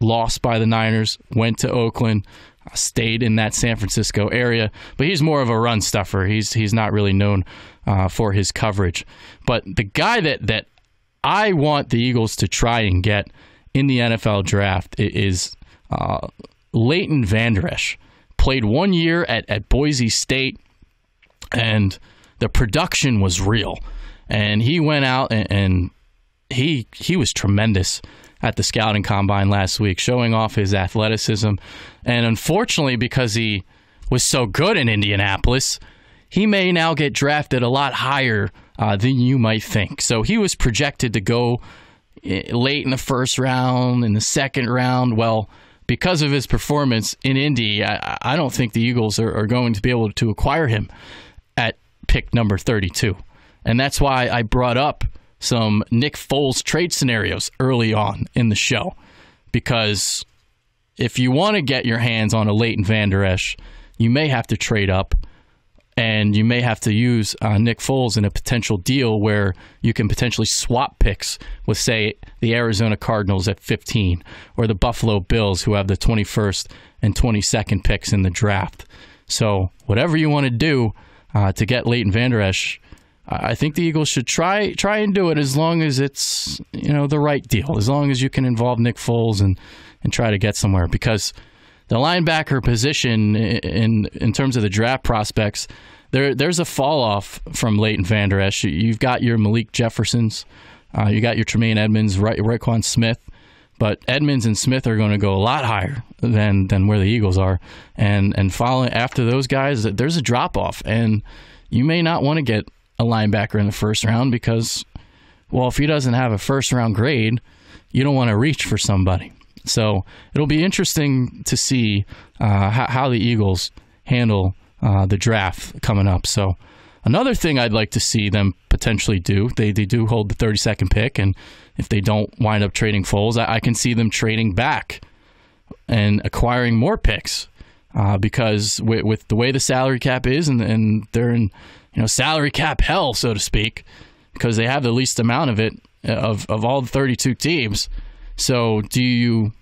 lost by the Niners, went to Oakland, stayed in that San Francisco area, but he's more of a run stuffer. He's not really known for his coverage. But the guy that I want the Eagles to try and get in the NFL draft is Leighton Vander Esch. Played 1 year at Boise State, and the production was real. And he went out and he was tremendous at the scouting combine last week, showing off his athleticism. And unfortunately, because he was so good in Indianapolis, he may now get drafted a lot higher than you might think. So he was projected to go late in the first round, in the second round. Well, because of his performance in Indy, I don't think the Eagles are going to be able to acquire him at pick number 32. And that's why I brought up some Nick Foles trade scenarios early on in the show, because if you want to get your hands on a Leighton Vander Esch, you may have to trade up, and you may have to use Nick Foles in a potential deal where you can potentially swap picks with, say, the Arizona Cardinals at 15 or the Buffalo Bills, who have the 21st and 22nd picks in the draft. So whatever you want to do to get Leighton Vander Esch, I think the Eagles should try and do it as long as it's the right deal, as long as you can involve Nick Foles and try to get somewhere. Because the linebacker position in terms of the draft prospects, there's a fall off from Leighton Vander Esch. You've got your Malik Jeffersons, you got your Tremaine Edmonds, Raekwon Smith. But Edmonds and Smith are going to go a lot higher than where the Eagles are. And following after those guys, there's a drop-off. And you may not want to get a linebacker in the first round because, well, if he doesn't have a first-round grade, you don't want to reach for somebody. So it'll be interesting to see how the Eagles handle the draft coming up. So another thing I'd like to see them potentially do, they do hold the 32nd pick, and if they don't wind up trading Foles, I can see them trading back and acquiring more picks because with the way the salary cap is, and they're in salary cap hell, so to speak, because they have the least amount of it of all the 32 teams. So do you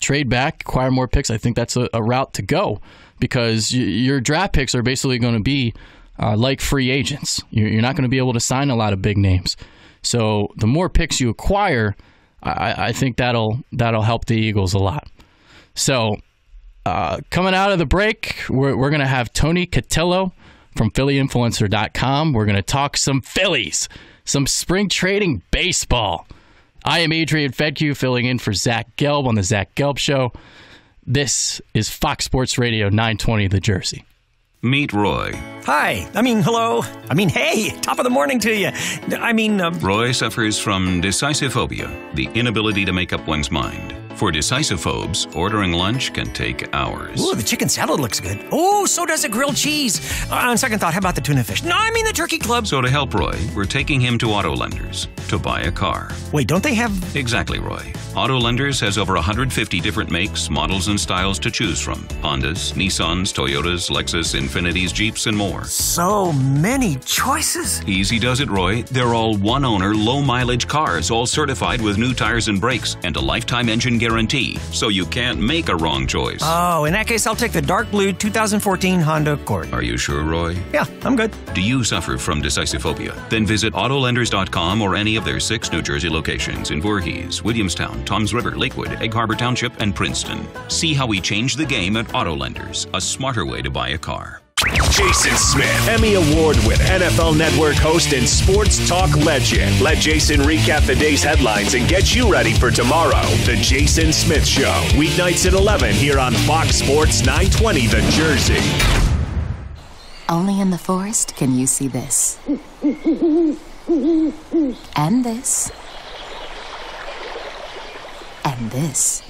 trade back, acquire more picks? I think that's a route to go because your draft picks are basically going to be like free agents. You're not going to be able to sign a lot of big names. So the more picks you acquire, I think that'll help the Eagles a lot. So coming out of the break, we're going to have Tony Cutillo from PhillyInfluencer.com. We're going to talk some Phillies, some spring training baseball. I am Adrian Fedkiw, filling in for Zach Gelb on the Zach Gelb Show. This is Fox Sports Radio 920 The Jersey. Meet Roy. Hi. Hello. Hey, top of the morning to you. Roy suffers from decisiphobia, the inability to make up one's mind. For decisiphobes, ordering lunch can take hours. Ooh, the chicken salad looks good. Oh, so does the grilled cheese. On second thought, how about the tuna fish? No, the turkey club. So to help Roy, we're taking him to Auto Lenders to buy a car. Wait, don't they have... Exactly, Roy. Auto Lenders has over 150 different makes, models, and styles to choose from. Hondas, Nissans, Toyotas, Lexus, Infinitis, Jeeps, and more. So many choices. Easy does it, Roy. They're all one-owner, low-mileage cars, all certified with new tires and brakes, and a lifetime engine guarantee, so you can't make a wrong choice. Oh, in that case, I'll take the dark blue 2014 Honda Accord. Are you sure, Roy? Yeah, I'm good. Do you suffer from decisiphobia? Then visit Autolenders.com or any of their 6 New Jersey locations in Voorhees, Williamstown, Toms River, Lakewood, Egg Harbor Township, and Princeton. See how we changed the game at Auto Lenders, a smarter way to buy a car. Jason Smith, Emmy Award winner, NFL Network host, and sports talk legend. Let Jason recap the day's headlines and get you ready for tomorrow. The Jason Smith Show, weeknights at 11 here on Fox Sports 920 The Jersey. Only in the forest can you see this. And this. And this.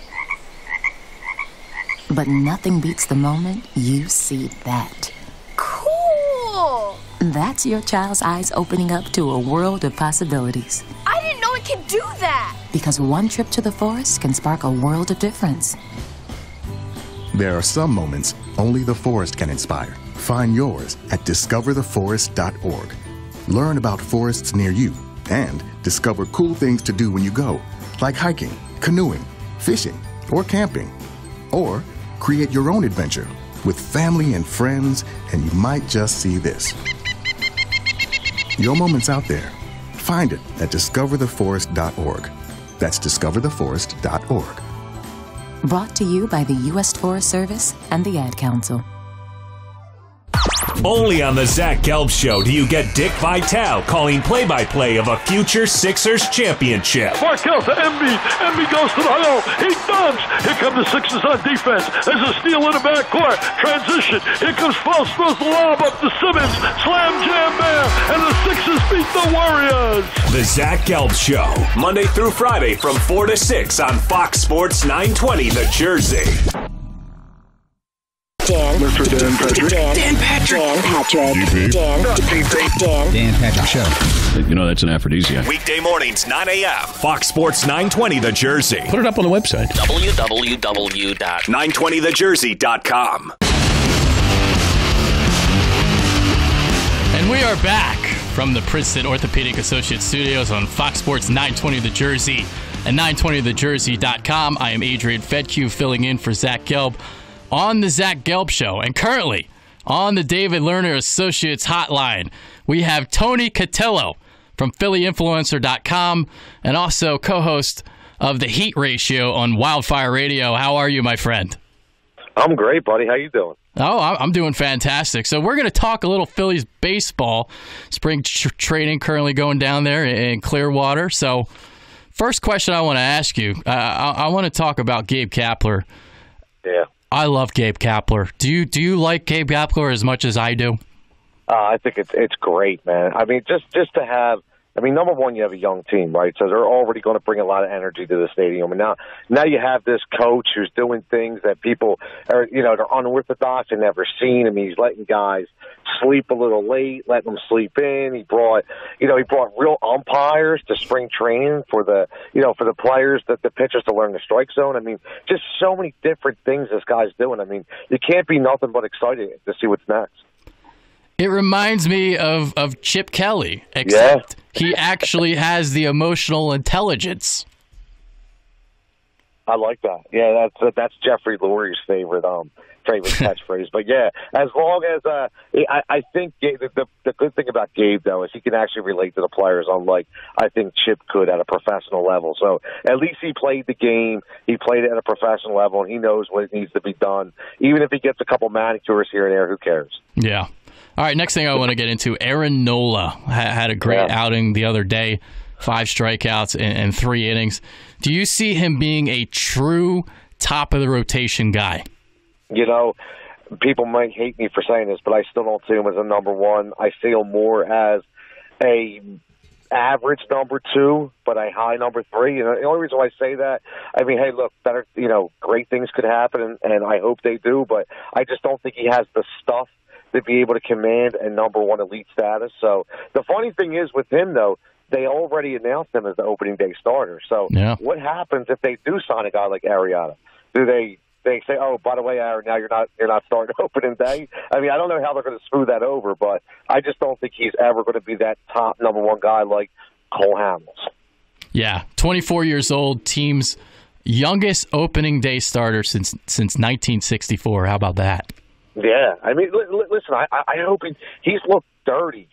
But nothing beats the moment you see that. Cool! That's your child's eyes opening up to a world of possibilities. I didn't know it could do that! Because one trip to the forest can spark a world of difference. There are some moments only the forest can inspire. Find yours at discovertheforest.org. Learn about forests near you and discover cool things to do when you go, like hiking, canoeing, fishing, or camping. Or create your own adventure with family and friends, and you might just see this. Your moment's out there. Find it at discovertheforest.org. That's discovertheforest.org. Brought to you by the U.S. Forest Service and the Ad Council. Only on the Zach Gelb Show do you get Dick Vitale calling play-by-play of a future Sixers championship. Markel to Embiid. Embiid goes to the huddle. He dunks. Here come the Sixers on defense. There's a steal in the backcourt. Transition. Here comes Foles. Throws the lob up to Simmons. Slam jam bam. And the Sixers beat the Warriors. The Zach Gelb Show. Monday through Friday from 4 to 6 on Fox Sports 920 The Jersey. Dan. Mr. Dan Patrick. Dan Patrick. Dan Patrick. Dan Patrick Show. You know that's an aphrodisiac. Weekday mornings, 9 a.m. Fox Sports 920 The Jersey. Put it up on the website. www.920thejersey.com. And we are back from the Princeton Orthopedic Associates Studios on Fox Sports 920 The Jersey and 920thejersey.com. I am Adrian Fedkiw, filling in for Zach Gelb. on the Zach Gelb Show. And currently on the David Lerner Associates hotline, we have Tony Cutillo from PhillyInfluencer.com and also co-host of the Heat Ratio on Wildfire Radio. How are you, my friend? I'm great, buddy. How you doing? Oh, I'm doing fantastic. So we're going to talk a little Phillies baseball. Spring training currently going down there in Clearwater. So first question I want to ask you, I want to talk about Gabe Kapler. Yeah. I love Gabe Kapler. Do you like Gabe Kapler as much as I do? I think it's great, man. I mean, just to have. I mean, number one, you have a young team, right? So they're already going to bring a lot of energy to the stadium. And now you have this coach who's doing things that people are, they're unorthodox and never seen. I mean, he's letting guys sleep a little late, letting them sleep in. He brought real umpires to spring training for the players, the pitchers to learn the strike zone. I mean, just so many different things this guy's doing. I mean, you can't be nothing but excited to see what's next. It reminds me of Chip Kelly, except he actually has the emotional intelligence. I like that. Yeah, that's Jeffrey Lurie's favorite catchphrase. But yeah, as long as I think the good thing about Gabe though is he can actually relate to the players, unlike I think Chip could at a professional level. So at least he played the game. He played it at a professional level, and he knows what needs to be done. Even if he gets a couple manicures here and there, who cares? Yeah. All right, next thing I want to get into, Aaron Nola had a great outing the other day, 5 strikeouts in 3 innings. Do you see him being a true top-of-the-rotation guy? People might hate me for saying this, but I still don't see him as a number 1. I see him more as a average number 2, but a high number 3. The only reason why I say that, I mean, hey, look, great things could happen, and I hope they do, but I just don't think he has the stuff to be able to command a number 1 elite status. So the funny thing is with him, though, they already announced him as the opening day starter. So what happens if they do sign a guy like Arrieta? Do they say, oh, by the way, Aaron, now you're not starting opening day? I mean, I don't know how they're going to smooth that over, but I just don't think he's ever going to be that top number 1 guy like Cole Hamels. Yeah, 24 years old, team's youngest opening day starter since 1964. How about that? Yeah, I mean, listen, I hope he's looked dirty,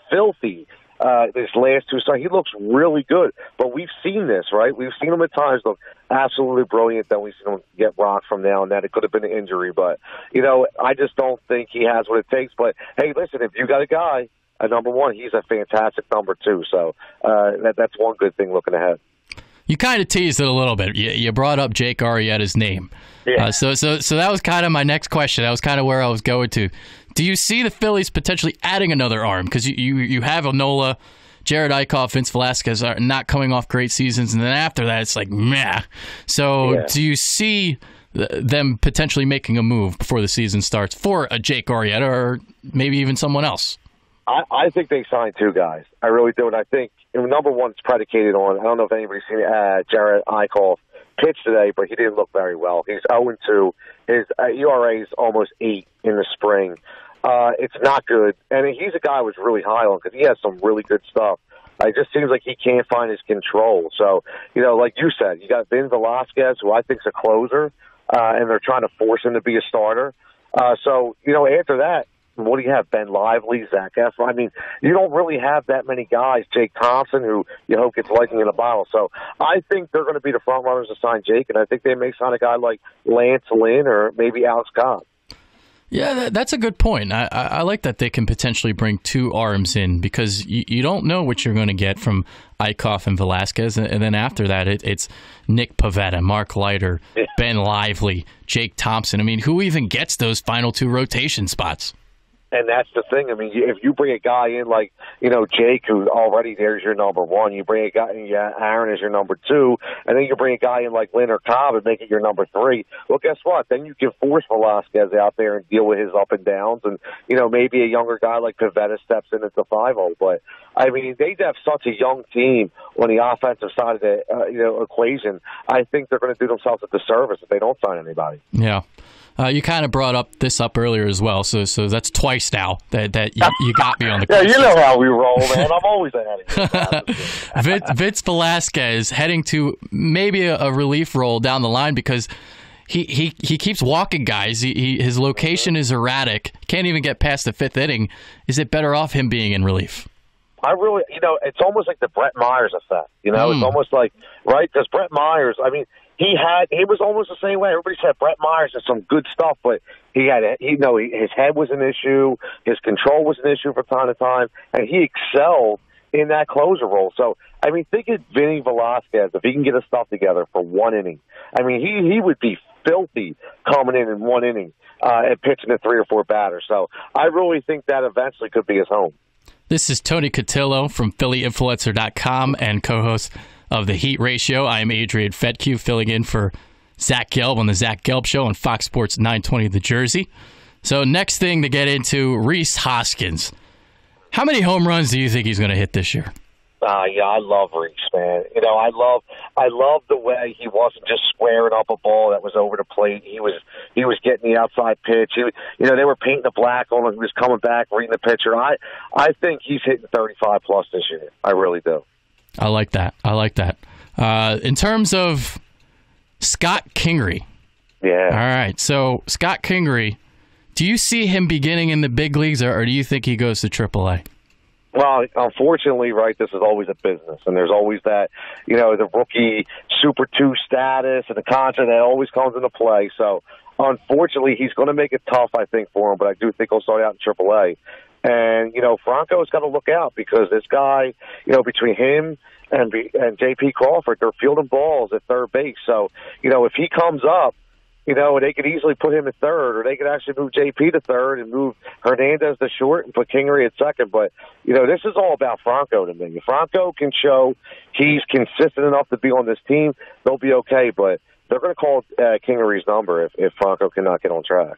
filthy this last 2 starts. He looks really good, but we've seen this, right? We've seen him at times look absolutely brilliant, then we've seen him get rocked from now and then. It could have been an injury, but, I just don't think he has what it takes. But, hey, listen, if you got a guy, a number 1, he's a fantastic number 2, so that's one good thing looking ahead. You kind of teased it a little bit. You brought up Jake Arrieta's name. Yeah. So that was kind of my next question. That was kind of where I was going to. Do you see the Phillies potentially adding another arm? Because you have Nola, Jared Eichhoff, Vince Velasquez are not coming off great seasons, and then after that it's like meh. So do you see them potentially making a move before the season starts for a Jake Arrieta or maybe even someone else? I think they signed 2 guys. I really do. And I think number 1 is predicated on, I don't know if anybody's seen Jared Eichhoff pitch today, but he didn't look very well. He's 0-2. His ERA is almost 8 in the spring. It's not good. And he's a guy I was really high on because he has some really good stuff. It just seems like he can't find his control. So, like you said, you got Vin Velasquez, who I think is a closer, and they're trying to force him to be a starter. So, after that, what do you have? Ben Lively, Zach Efron. I mean, you don't really have that many guys. Jake Thompson, who you hope gets lightning in a bottle. So I think they're going to be the front runners to sign Jake, and I think they may sign a guy like Lance Lynn or maybe Alex Cobb. Yeah, that's a good point. I like that they can potentially bring 2 arms in because you don't know what you're going to get from Eichhoff and Velasquez. And then after that, it's Nick Pivetta, Mark Leiter, Ben Lively, Jake Thompson. I mean, who even gets those final 2 rotation spots? And that's the thing. I mean, if you bring a guy in like, Jake, who already there's your number 1, you bring a guy in, Aaron is your number 2, and then you bring a guy in like Lynn or Cobb and make it your number 3. Well, guess what? Then you can force Velasquez out there and deal with his up and downs, and, maybe a younger guy like Pivetta steps in at the 5-0. But, I mean, they have such a young team on the offensive side of the equation. I think they're going to do themselves a disservice if they don't sign anybody. Yeah. You kind of brought this up earlier as well, so that's twice now that you got me on the question. Yeah, you know how we roll, man. I'm always ahead of you. Vince Velasquez heading to maybe a relief role down the line because he keeps walking guys. His location is erratic. Can't even get past the fifth inning. Is it better off him being in relief? I really, it's almost like the Brett Myers effect. It's almost like, right? Because Brett Myers, I mean, he was almost the same way. Everybody said Brett Myers has some good stuff, but his head was an issue, his control was an issue from time to time, and he excelled in that closer role. So, I mean, think of Vinny Velasquez, if he can get his stuff together for one inning. I mean, he would be filthy coming in one inning and pitching to 3 or 4 batters. So I really think that eventually could be his home. This is Tony Cutillo from PhillyInfluencer.com and co-host of The Heat Ratio. I am Adrian Fedkiw, filling in for Zach Gelb on the Zach Gelb Show on Fox Sports 920 The Jersey. So next thing to get into, Rhys Hoskins. How many home runs do you think he's going to hit this year? Yeah, I love Rhys, man. I love the way he wasn't just squaring up a ball that was over the plate. He was getting the outside pitch. They were painting the black on him. He was coming back, reading the pitcher. I think he's hitting 35 plus this year. I really do. I like that. In terms of Scott Kingery. Yeah. All right. So Scott Kingery, do you see him beginning in the big leagues, or do you think he goes to AAA? Well, unfortunately, right, this is always a business, and there's always that, the rookie Super 2 status and the contract that always comes into play. So, unfortunately, he's going to make it tough, I think, for him, but I do think he'll start out in AAA. And, Franco's got to look out because this guy, between him and J.P. Crawford, they're fielding balls at third base. So, if he comes up, they could easily put him at third, or they could actually move JP to third and move Hernandez to short and put Kingery at second. But, this is all about Franco to me. If Franco can show he's consistent enough to be on this team, they'll be okay. But they're going to call Kingery's number if Franco cannot get on track.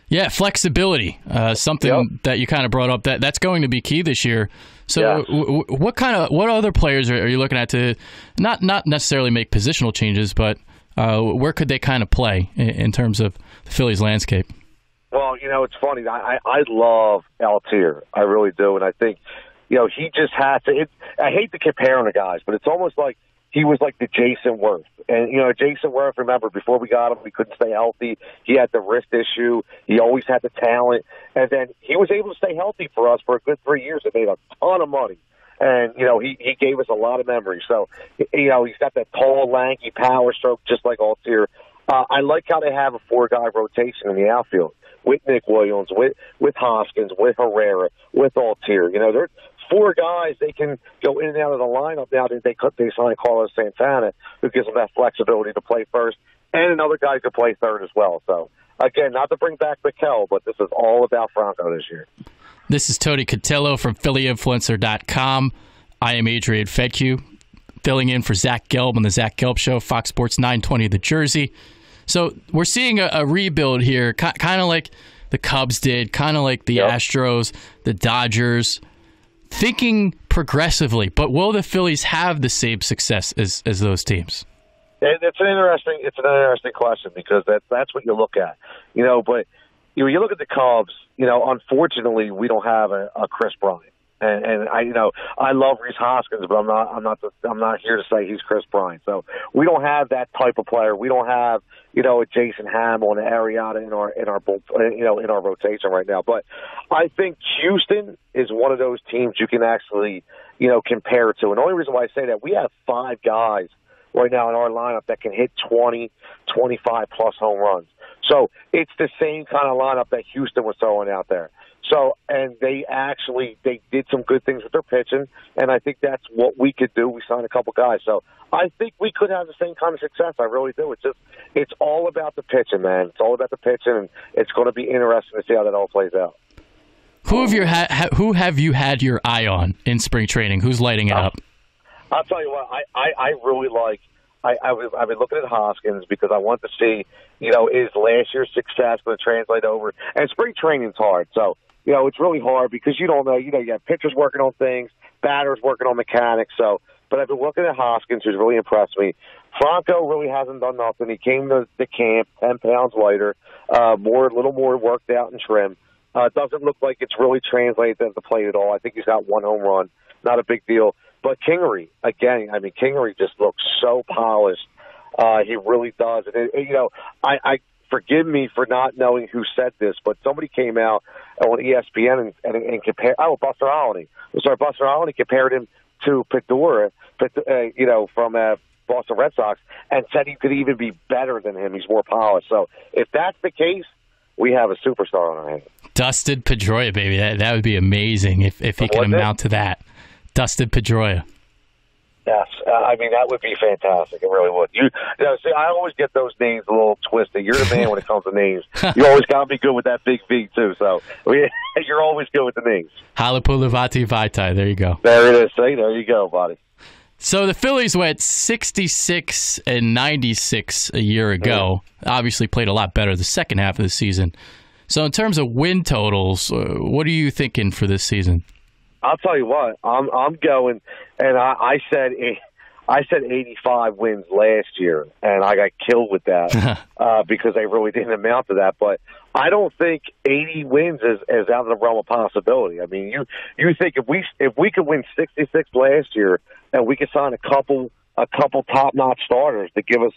Yeah, flexibility, something that you kind of brought up. That's going to be key this year. So what other players are you looking at to not necessarily make positional changes, but where could they kind of play in terms of the Phillies landscape? Well, it's funny. I love Altier. I really do. And I think, he just has to – I hate to compare him to guys, but it's almost like he was like the Jason Worth. And, Jason Worth, remember, before we got him, he couldn't stay healthy. He had the wrist issue. He always had the talent. And then he was able to stay healthy for us for a good 3 years and made a ton of money. And, he gave us a lot of memories. So, he's got that tall, lanky power stroke just like Altier. I like how they have a 4-guy rotation in the outfield with Nick Williams, with Hoskins, with Herrera, with Altier. They're 4 guys. They can go in and out of the lineup now that they signed Carlos Santana, who gives them that flexibility to play first, and another guy could play third as well. So, again, not to bring back Mikel, but this is all about Franco this year. This is Tony Cutillo from PhillyInfluencer.com. I am Adrian Fedkiw, filling in for Zach Gelb on the Zach Gelb Show, Fox Sports 920 The Jersey. So we're seeing a rebuild here, kind of like the Cubs did, kind of like the Astros, the Dodgers, thinking progressively. But will the Phillies have the same success as those teams? It's an interesting question because that's what you look at, But you look at the Cubs. Unfortunately, we don't have a Chris Bryant, and I love Rhys Hoskins, but I'm not here to say he's Chris Bryant. So we don't have that type of player. We don't have a Jason Hamill and Arrieta in our rotation right now. But I think Houston is one of those teams you can actually compare to. And the only reason why I say that, we have 5 guys right now in our lineup that can hit 20, 25 plus home runs. So it's the same kind of lineup that Houston was throwing out there. So, and they did some good things with their pitching, and I think that's what we could do. We signed a couple guys. So I think we could have the same kind of success. I really do. It's all about the pitching, man. It's all about the pitching, and it's going to be interesting to see how that all plays out. Who have you had your eye on in spring training? Who's lighting it up? I'll tell you what, I really like. I've been looking at Hoskins because I want to see, is last year's success going to translate over? And spring training's hard, so it's really hard because you don't know. You have pitchers working on things, batters working on mechanics. So, but I've been looking at Hoskins, who's really impressed me. Franco really hasn't done nothing. He came to the camp 10 pounds lighter, a little more worked out and trim. Doesn't look like it's really translated to the plate at all. I think he's got 1 home run, not a big deal. But Kingery, again, Kingery just looks so polished. He really does. And, I forgive me for not knowing who said this, but somebody came out on ESPN and compared. Buster Olney. Buster Olney compared him to Pedora, from Boston Red Sox, and said he could even be better than him. He's more polished. So if that's the case, we have a superstar on our hands. Dustin Pedroia, baby. That would be amazing if he can amount to that. Dustin Pedroia. Yes, that would be fantastic. It really would. See, I always get those names a little twisted. You're the man when it comes to names. You always got to be good with that big V, too. So you're always good with the names. Halapulivati Vaitai. There you go. There it is. See, there you go, buddy. So the Phillies went 66-96 a year ago. Obviously played a lot better the second half of the season. So in terms of win totals, what are you thinking for this season? I'll tell you what, I'm going, and I said 85 wins last year, and I got killed with that because they really didn't amount to that. But I don't think 80 wins is out of the realm of possibility. I mean, you think if we could win 66 last year, and we could sign a couple top-notch starters to give us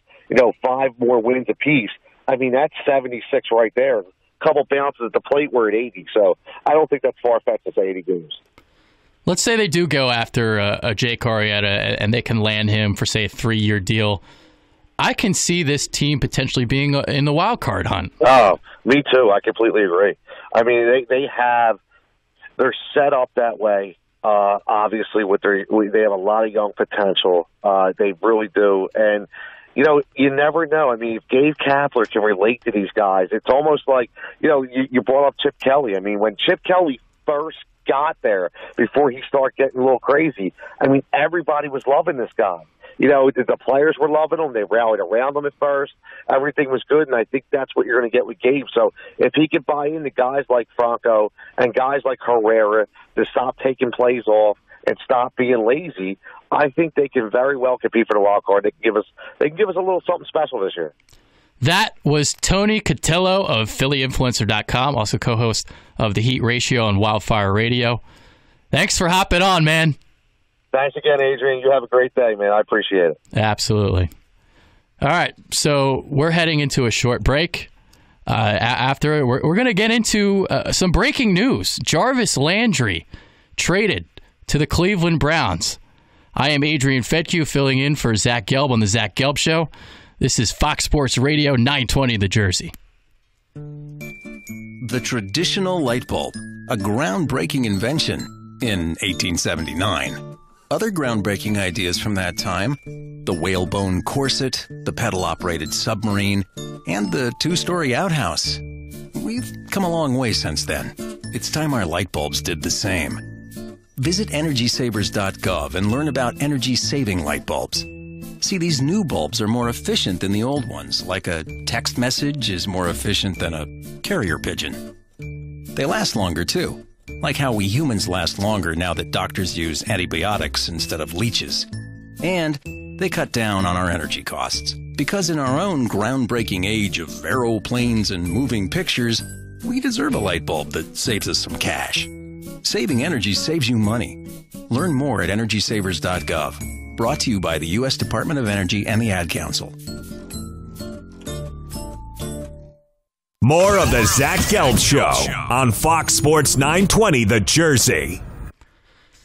5 more wins apiece, I mean that's 76 right there. A couple bounces at the plate, we're at 80. So I don't think that's far-fetched to say 80 games. Let's say they do go after Jake Arrieta and they can land him for, say, a 3-year deal. I can see this team potentially being in the wild card hunt. Oh, me too. I completely agree. I mean, they're set up that way. Obviously, they have a lot of young potential. They really do, and you never know. I mean, if Gabe Kapler can relate to these guys, it's almost like you brought up Chip Kelly. I mean, when Chip Kelly first got there, before he started getting a little crazy, I mean, everybody was loving this guy. The players were loving him. They rallied around him at first. Everything was good, and I think that's what you're going to get with Gabe. So if he can buy into guys like Franco and guys like Herrera to stop taking plays off and stop being lazy, I think they can very well compete for the wild card. They can give us a little something special this year. That was Tony Cutillo of PhillyInfluencer.com, also co-host of The Heat Ratio on Wildfire Radio. Thanks for hopping on, man. Thanks again, Adrian. You have a great day, man. I appreciate it. Absolutely. All right, so we're heading into a short break. After we're going to get into some breaking news. Jarvis Landry traded to the Cleveland Browns. I am Adrian Fedkiw, filling in for Zach Gelb on The Zach Gelb Show. This is Fox Sports Radio 920 The Jersey. The traditional light bulb, a groundbreaking invention in 1879. Other groundbreaking ideas from that time, the whalebone corset, the pedal-operated submarine, and the 2-story outhouse. We've come a long way since then. It's time our light bulbs did the same. Visit EnergySavers.gov and learn about energy-saving light bulbs. See, these new bulbs are more efficient than the old ones, like a text message is more efficient than a carrier pigeon. They last longer, too, like how we humans last longer now that doctors use antibiotics instead of leeches. And they cut down on our energy costs, because in our own groundbreaking age of aeroplanes and moving pictures, we deserve a light bulb that saves us some cash. Saving energy saves you money. Learn more at EnergySavers.gov. Brought to you by the U.S. Department of Energy and the Ad Council. More of the Zach Gelb Show on Fox Sports 920 The Jersey.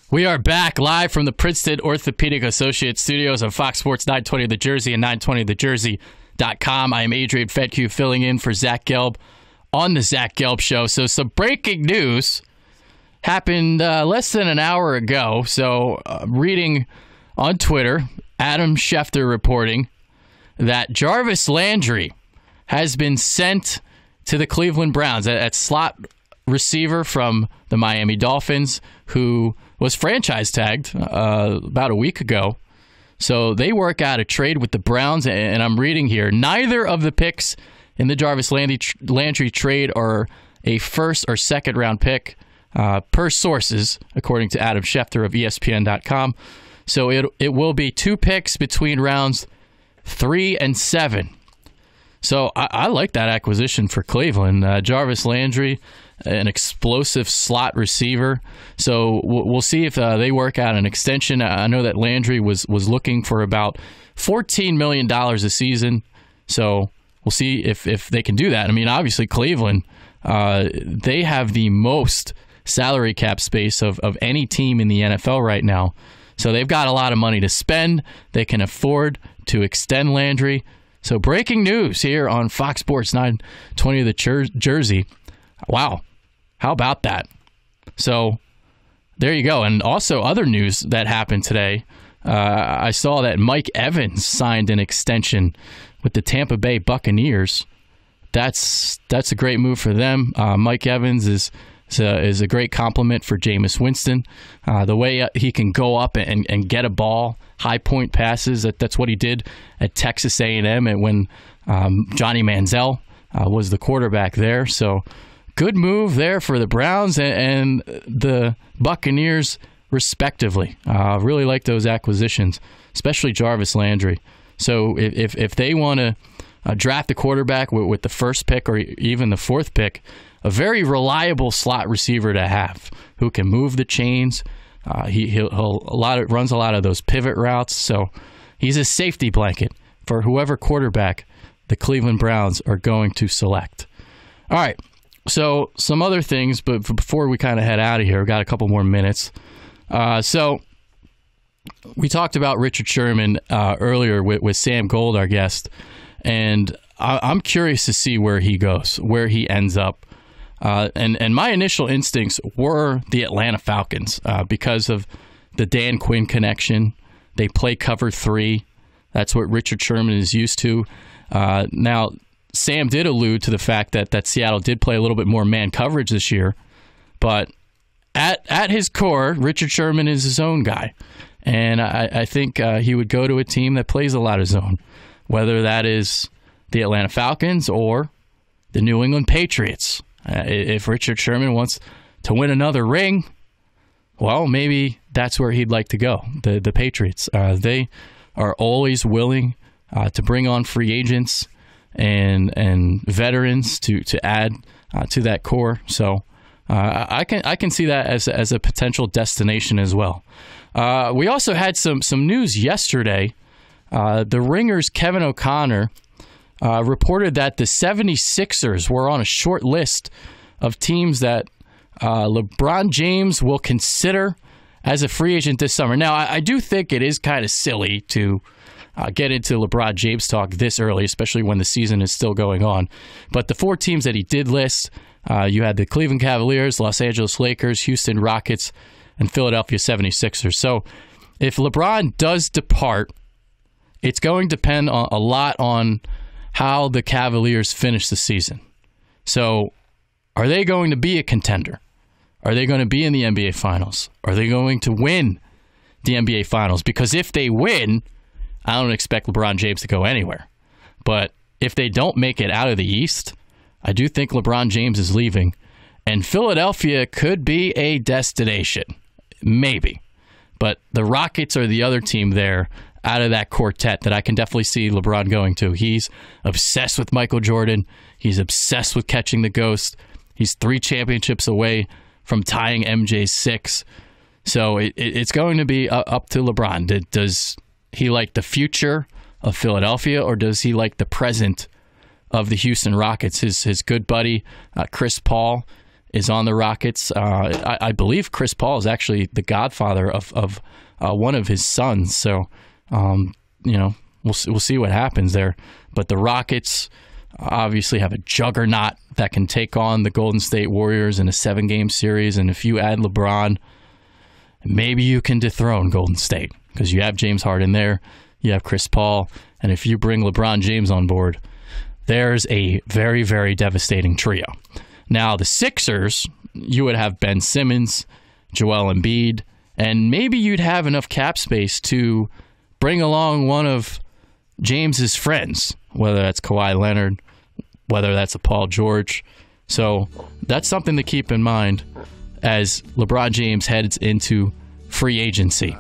We are back live from the Princeton Orthopedic Associates studios on Fox Sports 920 The Jersey and 920thejersey.com. I am Adrian Fedkiw, filling in for Zach Gelb on the Zach Gelb Show. So some breaking news happened less than an hour ago. So reading on Twitter, Adam Schefter reporting that Jarvis Landry has been sent to the Cleveland Browns at slot receiver from the Miami Dolphins, who was franchise tagged about a week ago. So they work out a trade with the Browns, and I'm reading here, neither of the picks in the Jarvis Landry trade are a first or second round pick, per sources, according to Adam Schefter of ESPN.com. So it will be 2 picks between rounds 3 and 7. So I like that acquisition for Cleveland. Jarvis Landry, an explosive slot receiver. So we'll see if they work out an extension. I know that Landry was looking for about $14 million a season. So we'll see if they can do that. I mean, obviously, Cleveland, they have the most salary cap space of any team in the NFL right now. So they've got a lot of money to spend. They can afford to extend Landry. So breaking news here on Fox Sports 920 The Jersey. Wow. How about that? So there you go. And also other news that happened today. I saw that Mike Evans signed an extension with the Tampa Bay Buccaneers. That's a great move for them. Mike Evans is a great compliment for Jameis Winston. The way he can go up and get a ball, high point passes, that's what he did at Texas A&M and when Johnny Manziel was the quarterback there. So good move there for the Browns and the Buccaneers respectively. Really like those acquisitions, especially Jarvis Landry. So if they want to draft a quarterback with the first pick or even the fourth pick, a very reliable slot receiver to have who can move the chains. Runs a lot of those pivot routes. So he's a safety blanket for whoever quarterback the Cleveland Browns are going to select. All right. So some other things, but before we kind of head out of here, we've got a couple more minutes. So we talked about Richard Sherman earlier with Sam Gold, our guest, and I'm curious to see where he goes, where he ends up. And my initial instincts were the Atlanta Falcons because of the Dan Quinn connection. They play cover 3. That's what Richard Sherman is used to. Now, Sam did allude to the fact that Seattle did play a little bit more man coverage this year, but at his core, Richard Sherman is his own guy. And I think he would go to a team that plays a lot of zone, whether that is the Atlanta Falcons or the New England Patriots. If Richard Sherman wants to win another ring, well, maybe that's where he'd like to go, the Patriots. They are always willing to bring on free agents and veterans to add to that core. So I can see that as a potential destination as well. We also had some news yesterday. The Ringer's Kevin O'Connor reported that the 76ers were on a short list of teams that LeBron James will consider as a free agent this summer. Now, I do think it is kind of silly to get into LeBron James talk this early, especially when the season is still going on. But the 4 teams that he did list, you had the Cleveland Cavaliers, Los Angeles Lakers, Houston Rockets, and Philadelphia 76ers. So if LeBron does depart, it's going to depend a lot on how the Cavaliers finish the season. So are they going to be a contender? Are they going to be in the NBA Finals? Are they going to win the NBA Finals? Because if they win, I don't expect LeBron James to go anywhere. But if they don't make it out of the East, I do think LeBron James is leaving. And Philadelphia could be a destination. Maybe. But the Rockets are the other team there out of that quartet that I can definitely see LeBron going to. He's obsessed with Michael Jordan. He's obsessed with catching the ghost. He's 3 championships away from tying MJ's 6. So it's going to be up to LeBron. Does he like the future of Philadelphia, or does he like the present of the Houston Rockets? His good buddy, Chris Paul, is on the Rockets. I believe Chris Paul is actually the godfather of one of his sons. So, we'll see what happens there. But the Rockets obviously have a juggernaut that can take on the Golden State Warriors in a 7-game series. And if you add LeBron, maybe you can dethrone Golden State because you have James Harden there, you have Chris Paul, and if you bring LeBron James on board, there's a very, very devastating trio. Now, the Sixers, you would have Ben Simmons, Joel Embiid, and maybe you'd have enough cap space to bring along one of James's friends, whether that's Kawhi Leonard, whether that's a Paul George. So that's something to keep in mind as LeBron James heads into free agency.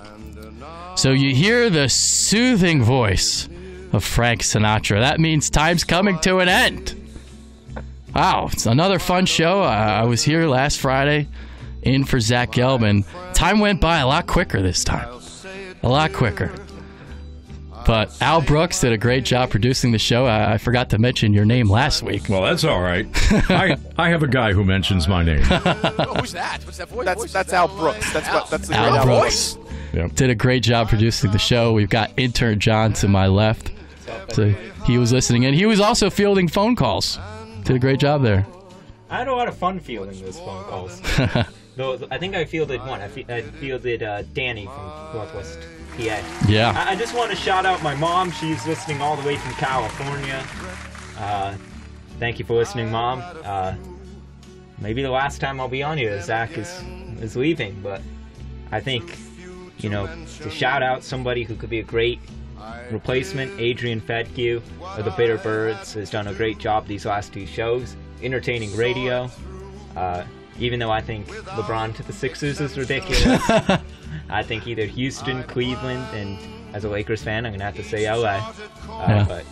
So you hear the soothing voice of Frank Sinatra. That means time's coming to an end. Wow, it's another fun show. I was here last Friday in for Zach Gelb, and time went by a lot quicker this time. A lot quicker. But Al Brooks did a great job producing the show. I forgot to mention your name last week. Well, that's all right. I have a guy who mentions my name. Who's that? What's that voice? That's Al Brooks. That's the great Al Brooks. Brooks. Yep. Did a great job producing the show. We've got intern John to my left. So he was listening in. He was also fielding phone calls. Did a great job there. I had a lot of fun fielding those phone calls. I think I fielded one. I fielded Danny from Northwest PA. Yeah. I just want to shout out my mom. She's listening all the way from California. Thank you for listening, Mom. Maybe the last time I'll be on here, Zach is leaving, but I think, to shout out somebody who could be a great replacement, Adrian Fedkiw of the Bitter Birds has done a great job these last 2 shows. Entertaining radio. Even though I think LeBron to the Sixers is ridiculous, I think either Houston, Cleveland, and as a Lakers fan, I'm going to have to say LA. But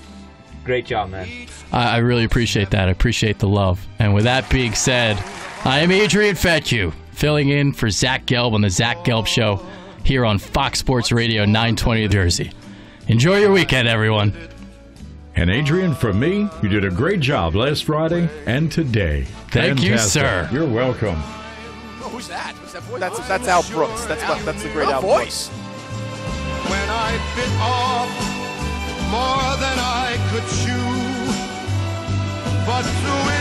great job, man. I really appreciate that. I appreciate the love. And with that being said, I am Adrian Fedkiw, filling in for Zach Gelb on the Zach Gelb Show here on Fox Sports Radio 920 Jersey. Enjoy your weekend, everyone. And Adrian, from me, you did a great job last Friday and today. Thank you, Fantastic. sir. You're welcome. Who's that? What's that voice? That's Al Brooks. That's the great Al voice. When I bit off more than I could chew, but to